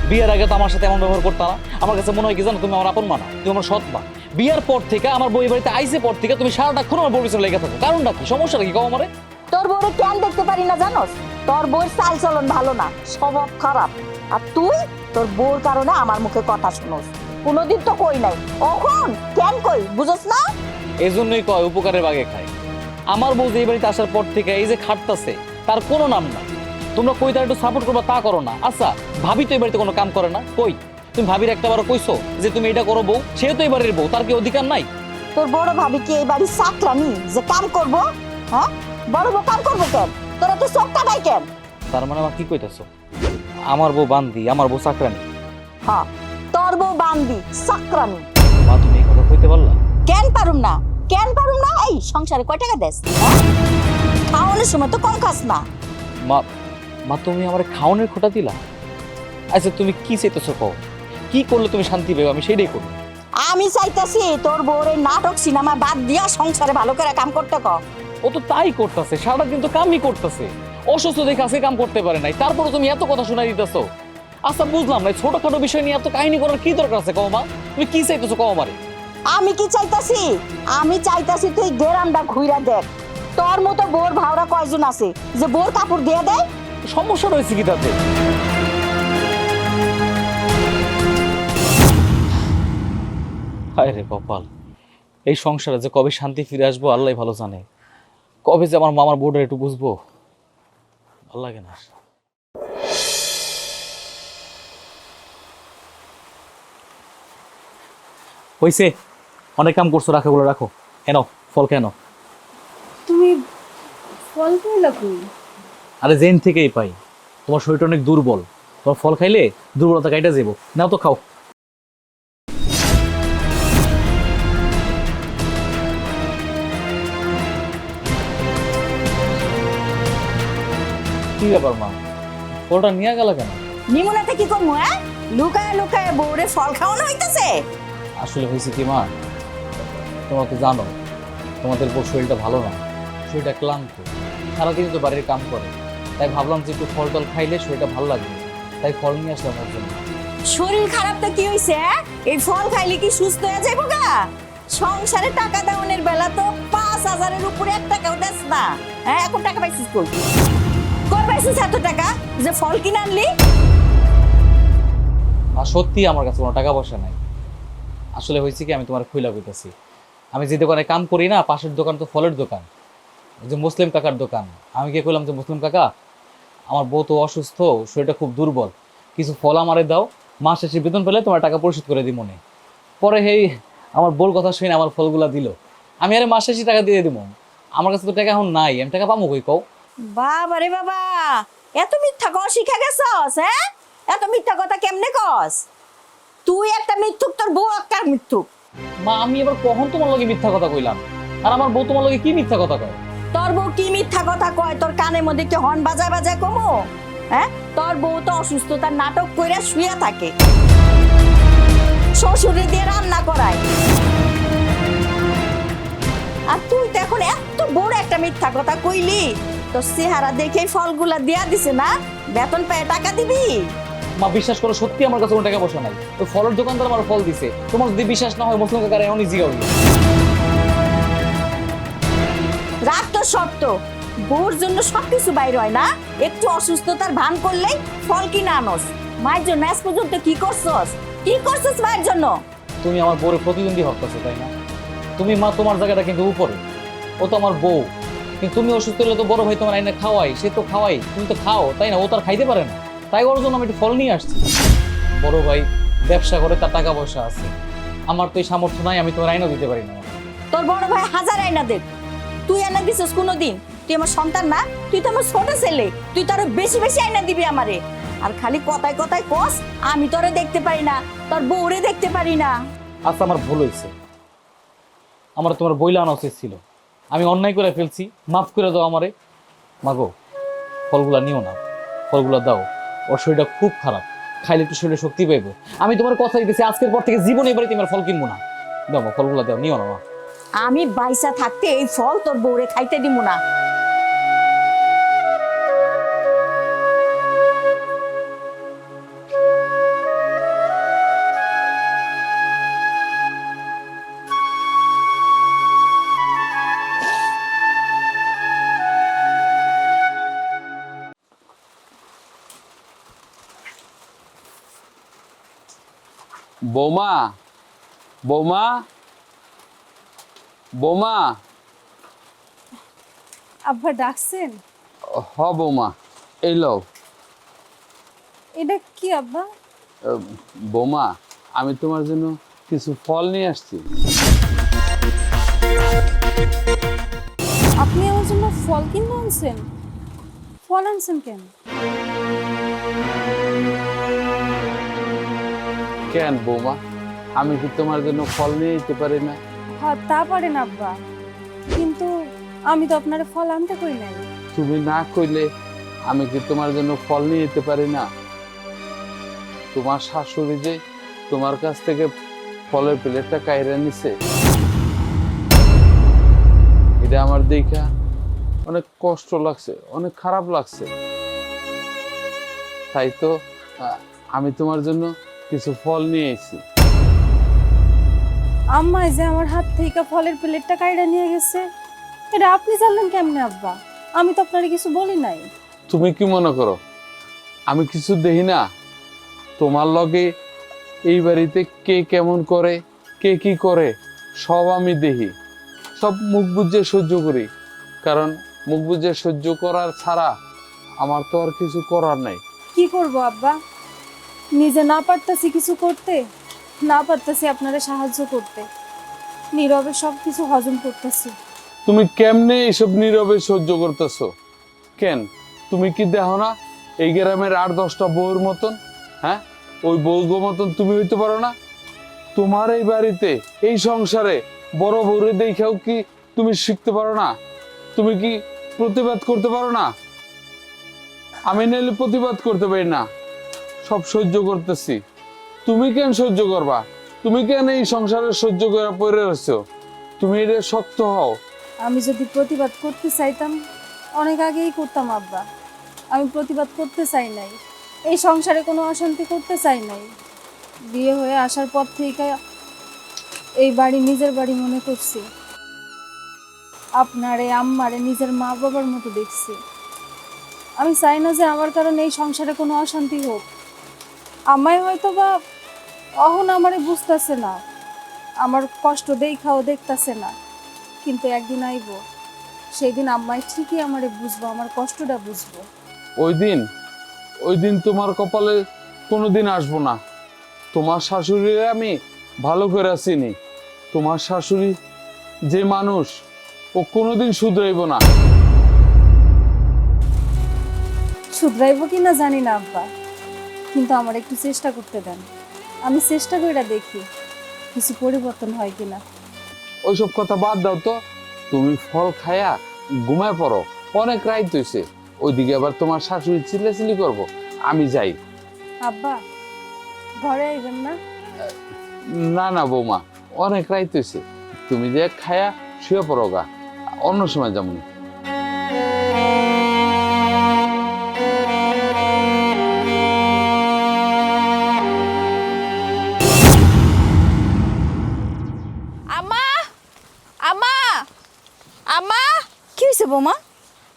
বিয়ের আগে তো আমার সাথে এমন ব্যবহার করতা না। আমার কাছে মনে হয় কি জানো, তুমি আমার আপন মা না, তুমি আমার সৎ মা। বিয়ার পর থেকে আমার বউ এই বাড়িতে আইছে পর থেকে তুমি সারাটাক্ষণ আমার বউর পিছনে লেগে থাকো। কারণটা কি? সমস্যাটা কি কও আমারে? তোর বউরে কেন দেখতে পারি না জানোস? তোর বউর চাল চলন ভালো না, স্বভাব খারাপ। আর তুই তোর বউর কারণে আমার মুখে কথা শুনোস। কোনোদিন তো কই নাই, এখন কেন কই বুঝোস না? এই জন্যই কয় উপকারের বাগে খায়। আমার বউ যে এই বাড়িতে আসার পর থেকে এই যে খাটতাছে, তার কোনো নাম নাই। তোমরা কই তার একটু সাপোর্ট করবা, তা করো না। আচ্ছা, ভাবি তো এই বাড়িতে কোনো কাম করে না। কই, তুমি ভাবির একটা বার কইছো যে তুমি এটা করো? বউ সে তো এই বাড়ির বউ, তার কি অধিকার নাই? তোর বড় ভাবি কি এই বাড়ির চাকরানি যে কাম করবো? হ্যাঁ, বড় বউ কাম করবো কেন? তোরা তো চোখ কাটাই কেন? তার মানে আমার কি কইতাছো? আমার বউ বান্দি, আমার বউ চাকরানি? হ্যাঁ, তোর বউ বান্দি চাকরানি। মা, তুমি এই কথা কইতে পারলা? কেন পারুম না? কেন পারুম না? এই সংসারে কয় টাকা দেস? খাওয়ানোর সময় তো কম খাস না। মা, মা তুমি আমার খাওয়ানোর খোটা দিলা? আচ্ছা, তুমি কি চাইতেছো কও? কি করলে তুমি শান্তি পাবে? আমি সেটাই করবো। আমি চাইতাছি তোর বউর এই নাটক সিনেমা বাদ দিয়া সংসারে ভালো করে কাম করতে ক। ও তো তাই করতেছে, সারাদিন তো কামই করতেছে। অসুস্থ দেখে আজকে কাম করতে পারে নাই, তারপরে তুমি এত কথা শোনাই দিতেছো। আচ্ছা বুঝলাম না, ছোটখাটো বিষয় নিয়ে এত কাহিনী করার কি দরকার আছে কও মা? তুমি কি চাইতেছো কও আমারে? আমি কি চাইতাছি? আমি চাইতাছি তুই গ্রামটা ঘুইরা দেখ, তোর মতো বোর ভাওরা কয়জন আছে যে বোর কাপড় দিয়ে দেয়? সমস্যা রয়েছে কি তাতে? হায় রে কপাল, এই সংসারে যে কবে শান্তি ফিরে আসবো আল্লাহ ভালো জানে। কবে যে আমার মামার বোর্ডে একটু বুঝবো, ভাল লাগে না। হইছে, অনেক কাম করছো, রাখো গুলো রাখো। কেন ফল কেন? তুমি ফল পাইলা কই? আরে জেন থেকেই পাই। তোমার শরীরটা অনেক দুর্বল, তোমার ফল খাইলে দুর্বলতা কাইটা যাবো। নাও তো খাও। কি ব্যাপার মা, ফলটা নিয়ে গেল কেন? নিমুনাতে কি করবো? হ্যাঁ, লুকায় লুকায় বউরে ফল খাওয়ানো হইতাছে। আসলে হয়েছে কি মা, তোমরা তো জানো তোমাদের বউ শরীরটা ভালো না, শরীরটা ক্লান্ত, সারাদিন তো বাড়ির কাম করে। তাই ভাবলাম যে একটু ফল টল খাইলে শরীরটা ভালো লাগবে, তাই ফল নিয়ে আসলাম ওর জন্য। শরীর খারাপ তো কি হইছে? এই ফল খাইলে কি সুস্থ হয়ে যাইবো গা? সংসারে টাকা দেওয়ানের বেলা তো 5,000-এর উপরে 1 টাকাও দেস না। হ্যাঁ, এখন টাকা পাইছিস কই? কই পাইছিস এত টাকা যে ফল কিনে আনলি? আর সত্যি আমার কাছে কোনো টাকা পয়সা নাই। আসলে হয়েছে কি, আমি তোমার খুইলা কইতাছি, আমি যে দোকানে কাম করি না, পাশের দোকান তো ফলের দোকান, ওই যে মুসলিম কাকার দোকান। আমি গিয়ে কইলাম যে মুসলিম কাকা, আমার বউ তো অসুস্থ, শরীরটা খুব দুর্বল, কিছু ফল আমারে দাও, মাস শেষে বেতন পেলে তোমার টাকা পরিশোধ করে দিই মনে। পরে হেই আমার বউর কথা শুনে আমার ফলগুলা দিল। আমি আরে মাস শেষে টাকা দিয়ে দিব, আমার কাছে তো টাকা এখন নাই, আমি টাকা পাবো কই কও? বাবা রে বাবা, এত মিথ্যা কথা শিখে গেছস? হ্যাঁ, এত মিথ্যা কথা কেমনে কস? তুই একটা মিথ্যুক, তোর বউ একটা মিথ্যুক। মা আমি এবার কখন তোমার লগে মিথ্যা কথা কইলাম? আর আমার বউ তোমার লগে কি মিথ্যা কথা কয়? তোর বউ কি মিথ্যা কথা কয়? তোর কানের মধ্যে কি হর্ন বাজায় বাজায় কমো? হ্যাঁ, তোর বউ তো অসুস্থতার নাটক কইরা শুয়ে থাকে, শ্বশুরে দিয়ে রান্না করায়। আর তুই তো এখন এত বড় একটা মিথ্যা কথা কইলি, তোর চেহারা দেখেই ফলগুলা দিয়া দিছে না, বেতন পেয়ে টাকা দিবি। মা বিশ্বাস করো, সত্যি আমার কাছে কোনো টাকা পয়সা নাই। ওই ফলের দোকানদার আমার ফল দিছে। তোমার যদি বিশ্বাস না হয় মুসলিম কাকার এমনই জিগাও। রাগ তো সত্য, বউর জন্য সবকিছু বাইর হয় না। একটু অসুস্থতার ভান করলেই ফল কিনে আনস। মায়ের জন্য আজ পর্যন্ত কি করছস? কি করছস মায়ের জন্য? তুমি আমার বউরে প্রতিদ্বন্দ্বী ভাবতেছো তাই না? তুমি মা তোমার জায়গাটা কিন্তু উপরে, ও তো আমার বউ। কিন্তু তুমি অসুস্থ হলে তো বড় ভাই তোমার আইনে খাওয়াই, সে তো খাওয়াই, তুমি তো খাও তাই না? ও তো আর খাইতে পারে না, তাই ওর জন্য আমি একটু ফল নিয়ে আসছি। বড় ভাই ব্যবসা করে, তার টাকা পয়সা আছে, আমার তো এই সামর্থ্য নাই, আমি তোমার আইনও দিতে পারি না। তোর বড় ভাই হাজার আয়না দেখ, তুই আয়না দিছিস কোনোদিন? তুই আমার সন্তান না? তুই তো আমার ছোট ছেলে, তুই তো আরো বেশি বেশি আয়না দিবি আমারে। আর খালি কথায় কথায় কস আমি তোরে দেখতে পারি না, তোর বউরে দেখতে পারি না। আচ্ছা আমার ভুল হয়েছে, আমার তোমার বইলা আনা উচিত ছিল, আমি অন্যায় করে ফেলছি, মাফ করে দাও আমারে। মাগো ফলগুলা নিও না, ফলগুলা দাও, ওর শরীরটা খুব খারাপ, খাইলে একটু শরীরে শক্তি পাইবো। আমি তোমার কথা দিতেছি, আজকের পর থেকে জীবনে এবারে তোমার ফল কিনবো না। দাও মা, ফলগুলা দাও, নিও না মা। আমি বাইসা থাকতে এই ফল তোর বউরে খাইতে দিব না। বৌমা, বৌমা, বৌমা। আব্বা ডাকছেন? হ বৌমা, এই লও। এটা কি আব্বা? বৌমা, আমি তোমার জন্য কিছু ফল নিয়ে আসছি। আপনি আমার জন্য ফল কিনে আনছেন? ফল আনছেন কেন? কেন বৌমা, আমি কি তোমার জন্য ফল নিয়ে যেতে পারি না? হ্যাঁ তা পারেন আব্বা, কিন্তু আমি তো আপনার ফল আনতে কই নাই। তুমি না কইলে আমি কি তোমার জন্য ফল নিয়ে যেতে পারি না? তোমার শাশুড়ি যে তোমার কাছ থেকে ফলের প্লেটটা কাইরা নিছে, এটা আমার দেখা অনেক কষ্ট লাগছে, অনেক খারাপ লাগছে। তাই তো আমি তোমার জন্য কিছু ফল নিয়ে এসেছি। আম্মাই যে আমার হাত থেকে ফলের প্লেটটা কাইড়া নিয়ে গেছে, এটা আপনি জানলেন কেমনে আব্বা? আমি তো আপনারে কিছু বলি নাই। তুমি কি মনে করো আমি কিছু দেখি না? তোমার লগে এই বাড়িতে কে কেমন করে, কে কি করে, সব আমি দেখি, সব মুখ বুজে সহ্য করি। কারণ মুখ বুজে সহ্য করার ছাড়া আমার তো আর কিছু করার নাই। কি করব আব্বা? নিজে না পারতাছি কিছু করতে, না পারতাছি আপনারে সাহায্য করতে, নীরবে সব কিছু হজম করতেছি। তুমি কেমনে এইসব নীরবে সহ্য করতেছো? কেন তুমি কি দেখো না এই গ্রামের 8-10টা বউর মতন? হ্যাঁ, ওই বউগো মতন তুমি হইতে পারো না? তোমার এই বাড়িতে, এই সংসারে বড় বউরে দেখেও কি তুমি শিখতে পারো না? তুমি কি প্রতিবাদ করতে পারো না? আমি নাইলে প্রতিবাদ করতে পারি না, সব সহ্য করতেছি। তুমি কেন সহ্য করবা? তুমি কেন এই সংসারে সহ্য করে পড়ে রয়েছো? তুমি এটা শক্ত হও। আমি যদি প্রতিবাদ করতে চাইতাম অনেক আগেই করতাম আব্বা। আমি প্রতিবাদ করতে চাই নাই, এই সংসারে কোনো অশান্তি করতে চাই নাই। বিয়ে হয়ে আসার পর থেকে এই বাড়ি নিজের বাড়ি মনে করছি। আপনারে আম্মারে নিজের মা বাবার মতো দেখছি। আমি চাই না যে আমার কারণে এই সংসারে কোনো অশান্তি হোক। আমায় হয়তো বা অহন আমারে বুঝতেছে না, আমার কষ্ট দেখাও দেখতেছে না, কিন্তু একদিন আইব, সেই দিন আম্মাই ঠিকই আমারে বুঝবো, আমার কষ্টটা বুঝবো। ওই দিন তোমার কপালে কোনোদিন আসবো না। তোমার শাশুড়ির আমি ভালো করে চিনি। তোমার শাশুড়ি যে মানুষ, ও কোনোদিন শুধরাইব না। শুধরাইব কিনা জানি না আব্বা, কিন্তু আমার একটু চেষ্টা করতে দেন। আমি চেষ্টা করে দেখি কিছু পরিবর্তন হয় কিনা। ওইসব কথা বাদ দাও তো, তুমি ফল খায়া ঘুমায় পড়ো, অনেক রাইত হইছে। ওইদিকে আবার তোমার শাশুড়ি চিল্লাচিল্লি করবো। আমি যাই। আব্বা, ঘরে আইবেন না? না না বৌমা, অনেক রাইত হইছে, তুমি যে খায়া শুয়ে পড়ো গা, অন্য সময় যাবো। আম্মা, আম্মা, আম্মা। কি হয়েছে বৌমা?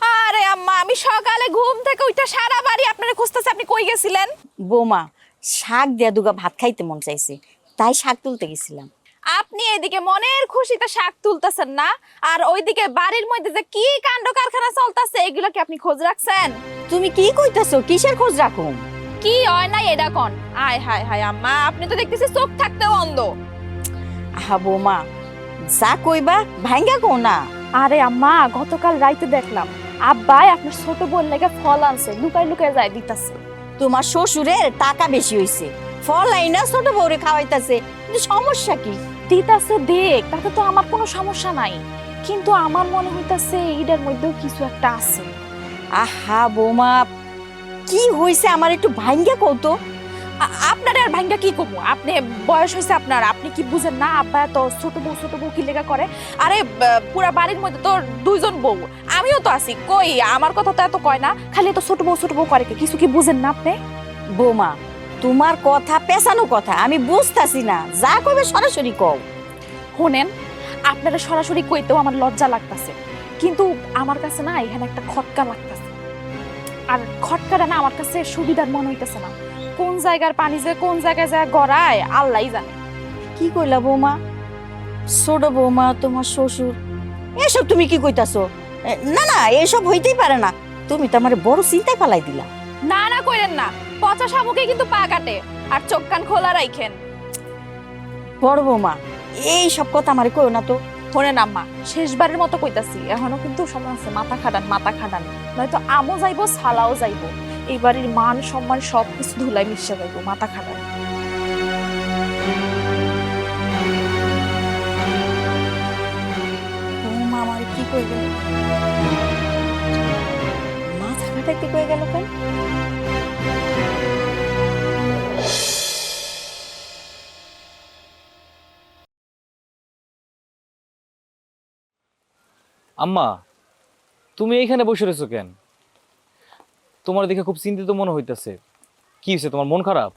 আরে আম্মা, আমি সকালে ঘুম থেকে উঠে সারা বাড়ি আপনারে খুঁজতেছি, আপনি কই গেছিলেন? বৌমা, শাক দিয়া দুগা ভাত খাইতে মন চাইছে, তাই শাক তুলতে গেছিলাম। আপনি এদিকে মনের খুশিতে শাক তুলতেছেন না, আর ওইদিকে বাড়ির মধ্যে যে কি কাণ্ড কারখানা চলতেছে এগুলো কি আপনি খোঁজ রাখছেন? তুমি কি কইতাছো? কিসের খোঁজ রাখুম? কি হয় না এটা কোন? আয় হায় হায় আম্মা, আপনি তো দেখতেছি চোখ থাকতেও অন্ধ। আহা বৌমা, যা কইবা ভাঙ্গা কও না। আরে আম্মা, গতকাল রাইতে দেখলাম আব্বাই আপনার ছোট বোন লেগে ফল আনছে, লুকাই লুকাই যায় দিতাছে। তোমার শ্বশুরের টাকা বেশি হইছে, ফল আইনা ছোট বউরে খাওয়াইতাছে, কিন্তু সমস্যা কি? দিতাছে দেখ, তাতে তো আমার কোনো সমস্যা নাই, কিন্তু আমার মনে হইতাছে এইটার মধ্যেও কিছু একটা আছে। আহা বৌমা, কি হইছে আমার একটু ভাঙ্গা কও তো। আপনার আর ভাঙ্গা কি কমু? আপনি বয়স হয়েছে আপনার, আপনি কি বুঝেন না? আব্বা তো ছোট বউ কি লেগা করে? আরে পুরা বাড়ির মধ্যে তো 2জন বউ, আমিও তো আছি, কই আমার কথা তো এত কয় না, খালি তো ছোট বউ করে কি? কিছু কি বুঝেন না আপনি? বৌমা, তোমার কথা পেছানো কথা, আমি বুঝতাছি না, যা কইবে সরাসরি কও। শোনেন, আপনারা সরাসরি কইতেও আমার লজ্জা লাগতাছে, কিন্তু আমার কাছে না এখানে একটা খটকা লাগতাছে, আর খটকাটা না আমার কাছে সুবিধার মনে হইতাছে না। কোন জায়গার পানি যে কোন জায়গায় যায় গড়ায় আল্লাহই জানে। কি কইলা বৌমা? ছোট বৌমা, তোমার শ্বশুর, এসব তুমি কি কইতাছো? না না, এসব হইতেই পারে না, তুমি তো আমার বড় চিন্তায় ফেলাই দিলা। না না কইরেন না, পচা শামুকে কিন্তু পা কাটে, আর চোখ কান খোলা রাখেন। বড় বৌমা, এই সব কথা আমারে কইও না তো। শোনেন আম্মা, শেষবারের মতো কইতাছি, এখনো কিন্তু সময় আছে, মাথা খাটান, নয়তো আমও যাইবো ছালাও যাইবো, এই বাড়ির মান সম্মান সবকিছু ধুলাই মিশে যাইবো, মাথা খাটান। বৌমা আমার কি কই গেল? মাথা খাটাইতে কই গেল কেন? আম্মা, তুমি এইখানে বসে রয়েছো কেন? তোমার দেখে খুব চিন্তিত মনে হইতেছে। কি হয়েছে, তোমার মন খারাপ?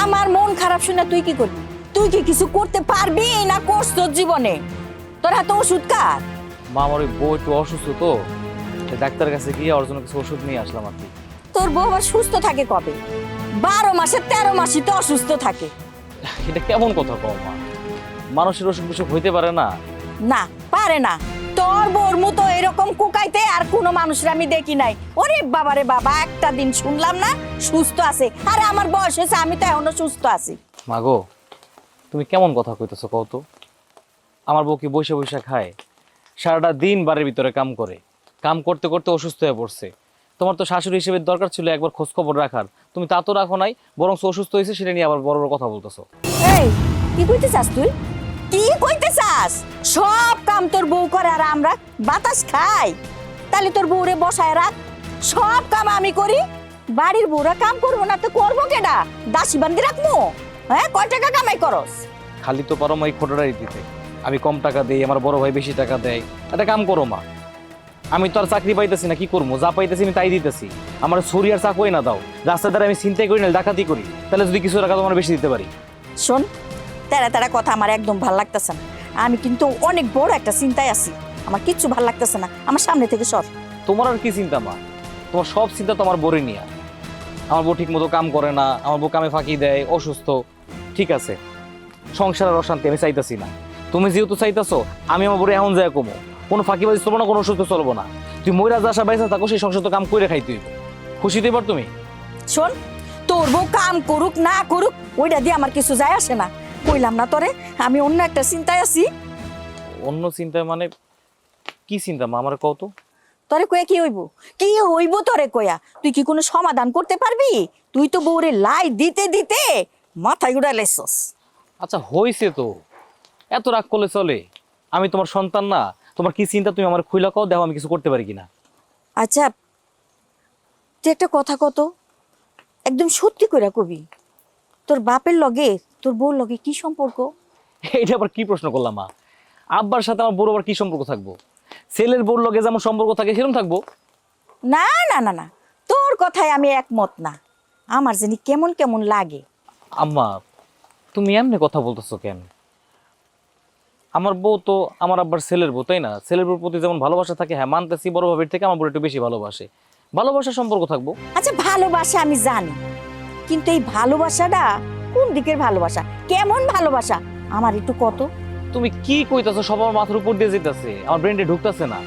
আমার মন খারাপ শুনে তুই কি করবি? তুই কি কিছু করতে পারবি না করছ তোর জীবনে? তোর হাতে ওষুধ কার? মা, আমার ওই বউ একটু অসুস্থ তো, তাই ডাক্তারের কাছে গিয়ে ওর জন্য কিছু ওষুধ নিয়ে আসলাম আর কি। তোর বউ আবার সুস্থ থাকে কবে? 12 মাসে 13 মাসই তো অসুস্থ থাকে। এটা কেমন কথা কও মা? মানুষের অসুখ বিসুখ হইতে পারে না? না, পারে না। তোর বউর মতো এরকম কুকাইতে আর কোনো মানুষের আমি দেখি নাই। ওরে বাবারে বাবা, একটা দিন শুনলাম না সুস্থ আছে। আরে আমার বয়স হয়েছে, আমি তো এখনো সুস্থ আছি। মা গো, তুমি কেমন কথা কইতেছো কও তো? আমার বউ কি বসে বসে খায়? সারাটা দিন বাড়ির ভিতরে কাম করে, কাম করতে করতে অসুস্থ হয়ে পড়ছে। তোমার তো শাশুড়ি হিসেবে দরকার ছিল একবার খোঁজ খবর রাখার, তুমি তা তো রাখো নাই, বরং অসুস্থ হয়েছে সেটা নিয়ে আবার বড় বড় কথা বলতেছো। এই, কি কইতে চাস তুই? কি কইতে চাস? সব কাম তোর বউ করে আর আমরা বাতাস খাই? তাহলে তোর বউরে বসায় রাখ, সব কাম আমি করি। বাড়ির বউরা কাম করবো না তো করবো কেডা? দাসী বান্দি রাখবো? হ্যাঁ, কয় টাকা কামাই করস? খালি তো পারো মা এই খোটাটাই দিতে। আমি কম টাকা দেই, আমার বড় ভাই বেশি টাকা দেয়। একটা কাম করো মা, আমি তো আর চাকরি পাইতেছি না, কি করবো? যা পাইতেছি আমি তাই দিতেছি। আমার ছুরি আর চাকুই না দাও, রাস্তার দ্বারা আমি চিন্তাই করি না, ডাকাতি করি, তাহলে যদি কিছু টাকা তোমার বেশি দিতে পারি। শোন, তেরা তেরা কথা আমার একদম ভাল লাগতেছে না। আমি কিন্তু অনেক বড় একটা চিন্তায় আছি, আমার কিচ্ছু ভাল লাগতেছে না। আমার সামনে থেকে সর। তোমার আর কি চিন্তা মা? তোমার সব চিন্তা তো আমার বউরে নিয়ে। আমার বউ ঠিক মতো কাম করে না, আমার বউ কামে ফাঁকি দেয়, অসুস্থ। ঠিক আছে, সংসারের অশান্তি আমি চাইতেছি না। তুমি যেহেতু চাইতেছো, আমি আমার বউরে এখন যায় কমো, কোনো ফাঁকিবাজি চলবো না, কোনো অসুস্থ চলবো না। তুই ময়রা যা আসা বাইসা থাকো, সেই সংসার তো কাম করে খাই তুই। খুশি তুই পার তুমি? শোন, তোর বউ কাম করুক না করুক ওইটা দিয়ে আমার কিছু যায় আসে না। কইলাম না তোরে, আমি অন্য একটা চিন্তায় আছি। অন্য চিন্তা মানে কি চিন্তা মা, আমার কত? তোরে কয়া কি হইব? কি হইব তোরে কয়া? তুই কি কোনো সমাধান করতে পারবি? তুই তো বউরে লাই দিতে দিতে মাথায় উড়াইলেছস। আচ্ছা হইছে তো, এত রাগ করলে চলে? আমি তোমার সন্তান না? তোমার কি চিন্তা তুমি আমার খুইলা কও, দেখো আমি কিছু করতে পারি কিনা। আচ্ছা, তুই একটা কথা কত, একদম সত্যি কইরা কবি, তোর বাপের লগে তোর বউর লগে কি সম্পর্ক? এটা আবার কি প্রশ্ন করলাম মা? আব্বার সাথে আমার বড় আবার কি সম্পর্ক থাকবো? ছেলের বউর লগে যেমন সম্পর্ক থাকে সেরকম থাকবো। না না না না, তোর কথায় আমি একমত না। আমার জানি কেমন কেমন লাগে। আম্মা, তুমি এমনি কথা বলতেছো কেন? আমার বউ তো আমার আব্বার ছেলের বউ, তাই না? ছেলের বউর প্রতি যেমন ভালোবাসা থাকে, হ্যাঁ মানতেছি, বড় ভাবির থেকে আমার বউ একটু বেশি ভালোবাসে, ভালোবাসার সম্পর্ক থাকবো। আচ্ছা, ভালোবাসা আমি জানি, কিন্তু এই ভালোবাসাটা কোন দিকের ভালোবাসা, কেমন ভালোবাসা আমার একটু কত। তুমি কি কইতাছো? সব আমার মাথার উপর দিয়ে যেতেছে, আমার ব্রেন্ডে ঢুকতেছে না।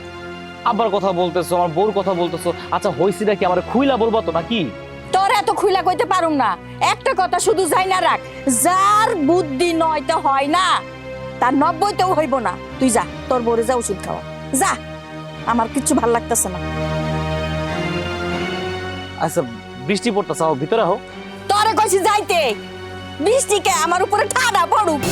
আব্বার কথা বলতেছো, আমার বউর কথা বলতেছো। আচ্ছা হইছিটা কি, আমার খুইলা বলবো তো নাকি? তোর এত খুইলা কইতে পারুম না। একটা কথা শুধু যাই না রাখ, যার বুদ্ধি নয়তো হয় না, তার 90তেও হইব না। তুই যা, তোর বউরে যা ওষুধ খাওয়া, যা। আমার কিচ্ছু ভাল লাগতেছে না। আচ্ছা বৃষ্টি পড়তেছে, ভিতরে হো। তোরে কইছি যাইতে, বৃষ্টিকে আমার উপরে ঠাডা পড়ুক।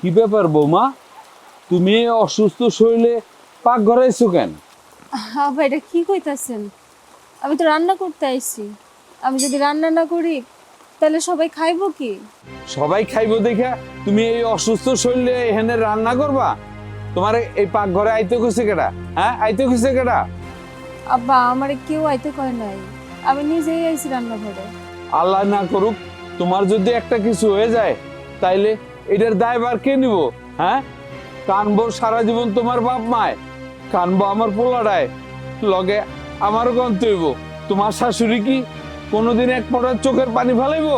কি ব্যাপার বৌমা, তুমি এই অসুস্থ শরীরে পাক ঘরে এসো কেন? আব্বা, এটা কি কইতাছেন? আমি তো রান্না করতে আইছি। আমি যদি রান্না না করি তাহলে সবাই খাইবো কি? সবাই খাইবো দেখা তুমি এই অসুস্থ শরীরে এখানে রান্না করবা? তোমার এই পাক ঘরে আইতে কইছে কেডা? হ্যাঁ, আইতে কইছে কেডা? আব্বা, আমারে কেউ আইতে কয় নাই, আমি নিজেই আইছি রান্নাঘরে। আল্লাহ না করুক তোমার যদি একটা কিছু হয়ে যায়, তাইলে এটার দায়ভার কে নিব? হ্যাঁ, কানবো সারা জীবন তোমার বাপ মায়, কানবো আমার পোলাটায়, লগে আমারও কানতে হইব। তোমার শাশুড়ি কি কোনোদিন এক ফোঁটা চোখের পানি ফেলাইবো?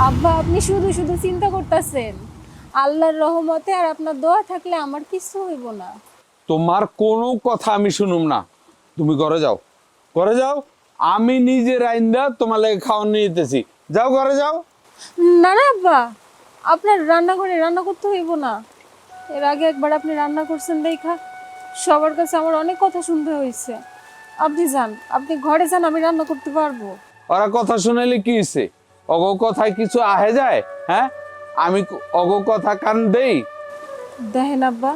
আব্বা, আপনি শুধু শুধু চিন্তা করতেছেন। আল্লাহর রহমতে আর আপনার দোয়া থাকলে আমার কিছু হইব না। তোমার কোনো কথা আমি শুনুম না। তুমি ঘরে যাও, ঘরে যাও। আমি নিজে রাইন্দা তোমার লাগে খাওয়ান নিয়ে যেতেছি। যাও, ঘরে যাও। না না আব্বা, আপনার রান্নাঘরে রান্না করতে হইব না। এর আগে একবার আপনি রান্না করছেন দেখা সবার কাছে আমার অনেক কথা শুনতে হয়েছে। আপনি যান, আপনি ঘরে যান, আমি রান্না করতে পারবো। ওরা কথা শুনাইলে কি হয়েছে? অগো কথায় কিছু আহে যায়? হ্যাঁ, আমি অগো কথা কান দেই? দেখেন আব্বা,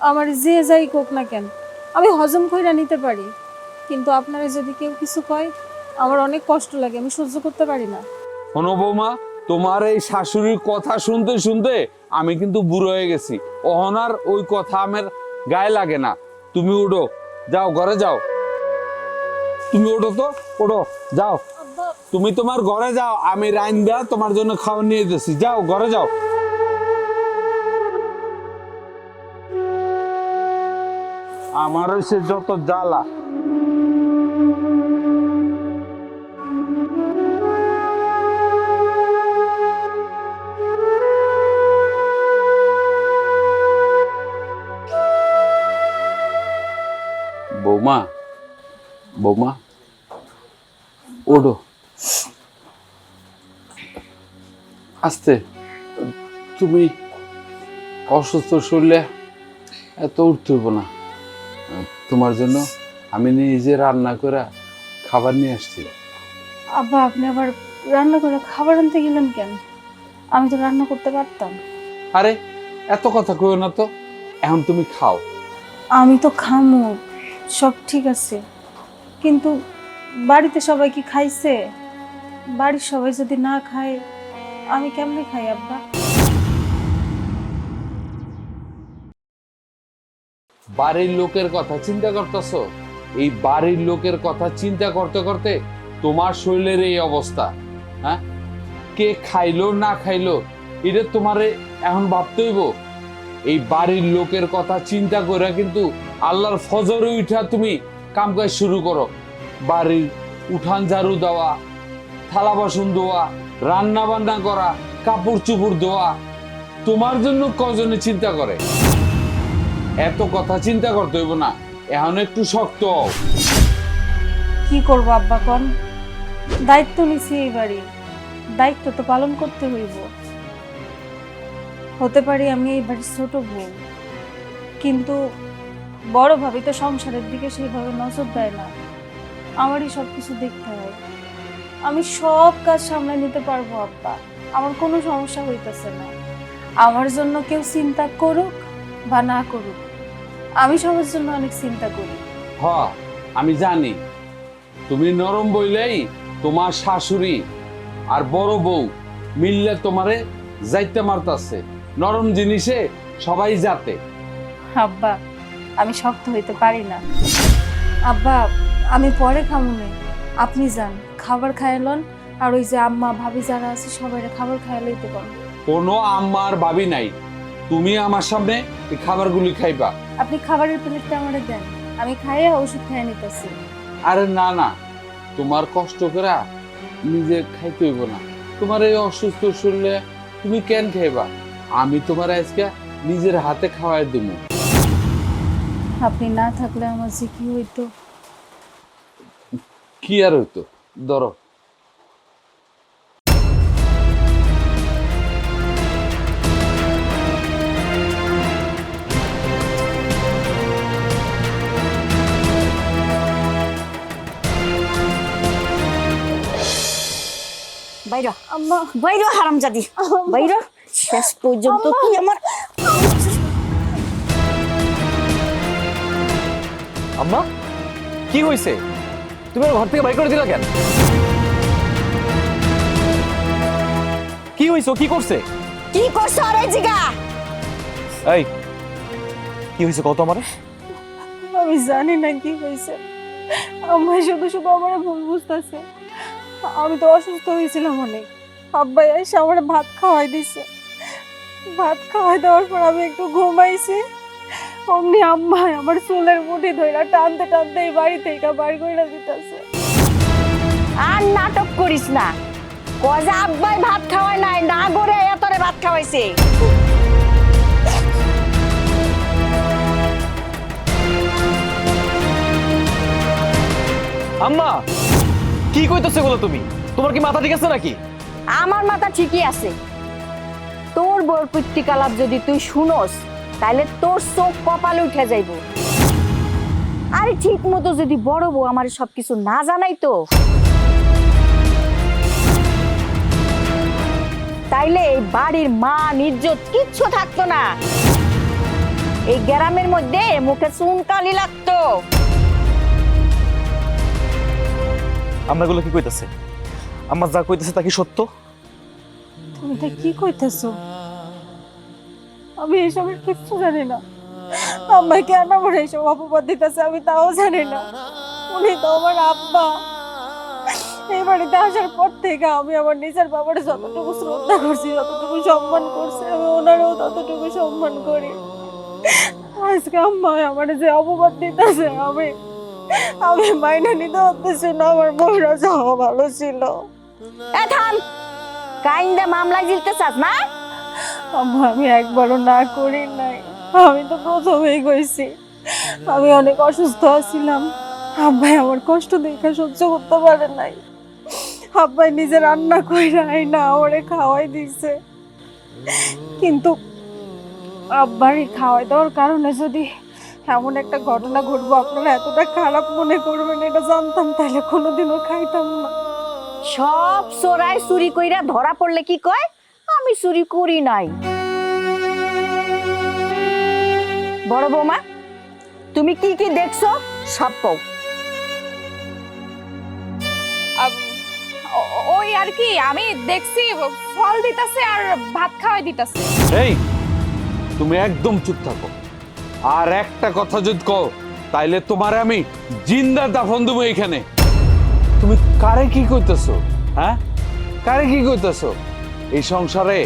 আমার যে যাই কোক না কেন, আমি হজম কইরা নিতে পারি, কিন্তু আপনারা যদি কেউ কিছু কয় আমার অনেক কষ্ট লাগে, আমি সহ্য করতে পারি না। শোনো বৌমা, তোমার এই শাশুড়ির কথা শুনতে শুনতে আমি কিন্তু বুড়ো হয়ে গেছি। অহনার ওই কথা আমার গায়ে লাগে না। তুমি উঠো, যাও ঘরে যাও। তুমি ওঠো তো, ওঠো, যাও। তুমি তোমার ঘরে যাও, আমি রাইন্দা তোমার জন্য খাবার নিয়ে যেতেছি। যাও ঘরে যাও। আমার সে যত জ্বালা। বৌমা, বৌমা, ওঠো, আস্তে। তুমি অসুস্থ শরীরে এত উঠতে হইব না। তোমার জন্য আমি নিজে রান্না করে খাবার নিয়ে আসছি। আব্বা, আপনি আবার রান্না করে খাবার আনতে গেলেন কেন? আমি তো রান্না করতে পারতাম। আরে এত কথা কইও না তো, এখন তুমি খাও। আমি তো খামু, সব ঠিক আছে, কিন্তু বাড়িতে সবাই কি খাইছে? বাড়ির সবাই যদি না খায় আমি কেমনে খাই আব্বা? বাড়ির লোকের কথা চিন্তা করতেছো? এই বাড়ির লোকের কথা চিন্তা করতে করতে তোমার শরীরের এই অবস্থা। হ্যাঁ, কে খাইলো না খাইলো এটা তোমারে এখন ভাবতে হইব। এই বাড়ির লোকের কথা চিন্তা করে কিন্তু আল্লাহর ফজরে উঠা তুমি কাম কাজ শুরু করো। বাড়ির উঠান ঝাড়ু দেওয়া, থালা বাসন ধোয়া, রান্না বান্না করা, কাপড় চুপড় ধোয়া, তোমার জন্য কজনে চিন্তা করে? এত কথা চিন্তা করতে হইব না, এখন একটু শক্ত হও। কি করবো আব্বা কোন? দায়িত্ব নিছি এই বাড়ি, দায়িত্ব তো পালন করতে হইব। হতে পারি আমি এই বাড়ির ছোট বউ, কিন্তু বড় ভাবি তো সংসারের দিকে সেইভাবে নজর দেয় না। আমারই সবকিছু দেখতে হয়। আমি সব কাজ সামলে নিতে পারবো আব্বা, আমার কোনো সমস্যা হইতেছে না। আমার জন্য কেউ চিন্তা করুক বা না করুক, আমি সবার জন্য অনেক চিন্তা করি। হ, আমি জানি তুমি নরম বইলেই তোমার শাশুড়ি আর বড় বউ মিললে তোমারে যাইতে মারতাছে। নরম জিনিসে সবাই যাতে। আব্বা, আমি শক্ত হইতে পারি না। আব্বা, আমি পরে খামুনে, আপনি যান, খাবার খাইলন, আর ওই যে আম্মা ভাবি যারা আছে সবাই খাবার খাইলেইতে পারেন। কোনো আম্মার ভাবি নাই, তুমি আমার সামনে এই খাবারগুলি খাইবা। আপনি খাবারের প্লেটটা আমারে দেন, আমি খাইয়া ওষুধ খাইয়া নিতেছি। আরে না না, তোমার কষ্ট করে নিজে খাইতে হইব না। তোমার এই অসুস্থ শরীরে তুমি কেন খাইবা? আমি তোমার আজকে নিজের হাতে খাওয়াই দেব। আপনি না থাকলে আমার যে কি হইতো। কি আর হইতো, ধরো। বাইরে আম্মা, বাইরে হারামজাদি, বাইরে। শেষ পর্যন্ত তুই আমার আম্মা, কি হয়েছে? তুমি আমার ঘর থেকে বাইর করে দিলা কেন? কি হয়েছে? কি করছে? কি করছ রে জিগা? এই, কি হয়েছে কত আমারে? আমি জানি না কি হয়েছে। আম্মা শুধু শুধু আমার ভুল বুঝতেছে। আমি তো অসুস্থ হয়েছিলাম অনেক। আব্বা এসে আমার ভাত খাওয়াই দিছে। ভাত খাওয়াই দেওয়ার পর আমি একটু ঘুমাইছি, অমনি আম্মা আমার চুলের মুঠি ধইরা টানতে টানতে এই বাড়ি থেকে বাড়ি করে দিতেছে। আর নাটক করিস না। কজা আব্বাই ভাত খাওয়ায় নাই, না করে এতরে ভাত খাওয়াইছে। আম্মা, কি কইতেছে বলো তুমি? তোমার কি মাথা ঠিক আছে নাকি? আমার মাথা ঠিকই আছে। তোর বউর পুত্তিকালাপ যদি তুই শুনোস, তাহলে তোর চোখ কপালে উঠে যাইব। আরে ঠিক মতো যদি বড় বউ আমার সবকিছু না জানাই তো, তাইলে এই বাড়ির মান ইজ্জত কিচ্ছু থাকতো না। এই গ্রামের মধ্যে মুখে চুনকালি লাগতো। আমরা এগুলো কি কইতাছে? আমার যা কইতেছে তা কি সত্য? তুমি এটা কি কইতেছো? আমি এসবের কিচ্ছু জানি না। আম্মা কেন আমার এইসব অপবাদ দিতেছে আমি তাও জানি না। উনি তো আমার আব্বা। এই বাড়িতে আসার পর থেকে আমি আমার নিজের বাবার যতটুকু শ্রদ্ধা করছি, যতটুকু সম্মান করছি, আমি ওনারও ততটুকু সম্মান করি। আজকে আম্মা আমার যে অপবাদ দিতেছে আমি মাইনে নিতে পারতেছি না। আমার বউরা যাওয়া ভালো ছিল। এ থাম, কাইন্দা মামলায় জিলতে চাস না? আম্মা আমি একবারও না করি নাই। আমি তো প্রথমেই কইছি আমি অনেক অসুস্থ ছিলাম। আব্বাই আমার কষ্ট দেখে সহ্য করতে পারে নাই। আব্বাই নিজে রান্না কইরা না আমারে খাওয়াই দিছে। কিন্তু আব্বার এই খাওয়াই দেওয়ার কারণে যদি এমন একটা ঘটনা ঘটবো আপনারা এতটা খারাপ মনে করবেন এটা জানতাম তাহলে কোনোদিনও খাইতাম না। সব চোরাই চুরি কইরা ধরা পড়লে কি কয় আমি চুরি করি নাই। বড় বৌমা, তুমি কি কি দেখছো সব কও। ওই আর কি আমি দেখছি ফল দিতাছে আর ভাত খাওয়াই দিতাছে। এই তুমি একদম চুপ থাকো, আর একটা কথা যদি কও তাইলে তোমারে আমি জিন্দা দাফন দেবো এখানে। তুমি কারে কি কইতেছো? হ্যাঁ, কারে কি কইতেছো? এই সংসারে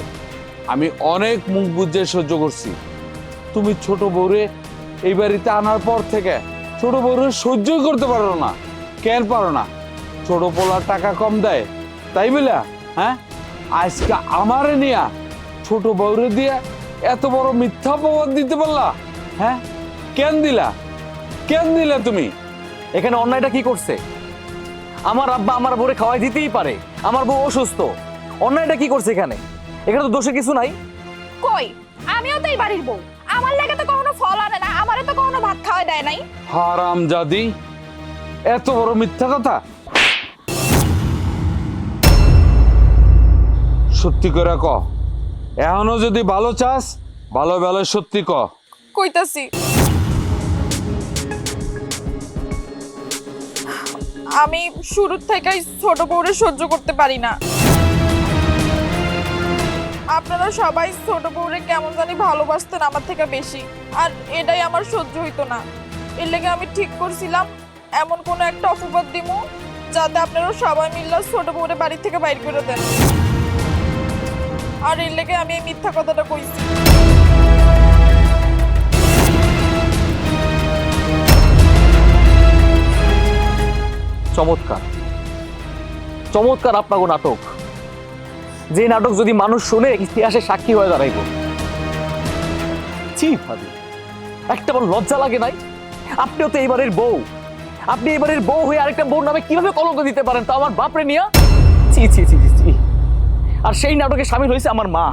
আমি অনেক মুখ বুঝে সহ্য করছি। তুমি ছোট বউরে এই বাড়িতে আনার পর থেকে ছোট বউরে সহ্যই করতে পারো না। কেন পারো না? ছোট পোলার টাকা কম দেয় তাই বলে হ্যাঁ আজকে আমারে নিয়া ছোট বউরে দিয়ে এত বড় মিথ্যা অপবাদ দিতে পারলা? হ্যাঁ, কেন দিলা? কেন দিলা তুমি? এখানে অন্যায়টা কি করছে? আমার আব্বা আমার বউরে খাওয়াই দিতেই পারে, আমার বউ অসুস্থ। অন্যায়টা কি করছে এখানে? এখানে তো দোষে কিছু নাই। কই, আমিও তো এই বাড়ির বউ। আমার লাগে তো কখনো ফল আনে না, আমারে তো কখনো ভাত খাওয়াই দেয় নাই। হারামজাদি, এত বড় মিথ্যা কথা! সত্যি করে ক, এখনো যদি ভালো চাস ভালো ভালো সত্যি ক। কইতাছি আমি শুরুর থেকেই ছোট বউরে সহ্য করতে পারি না। আপনারা সবাই ছোট বউরে কেমন জানি ভালোবাসতেন আমার থেকে বেশি, আর এটাই আমার সহ্য হইতো না। এর লেগে আমি ঠিক করছিলাম এমন কোনো একটা অপবাদ দিমু যাতে আপনারা সবাই মিলে ছোট বউরে বাড়ি থেকে বাইর করে দেন। আর এর লেগে আমি এই মিথ্যা কথাটা কইছি। চমৎকার চমৎকার আপনাকে নাটক। যে নাটক যদি মানুষ শুনে ইতিহাসে সাক্ষী হয়ে দাঁড়াইব। ছি ভাবি, একটা বড় লজ্জা লাগে নাই? আপনিও তো এইবারের বউ, আপনি এবারের বউ হয়ে আরেকটা বউর নামে কিভাবে কলঙ্ক দিতে পারেন, তা আমার বাপরে নিয়া? ছি ছি ছি ছি ছি। আর সেই নাটকে শামিল হয়েছে আমার মা।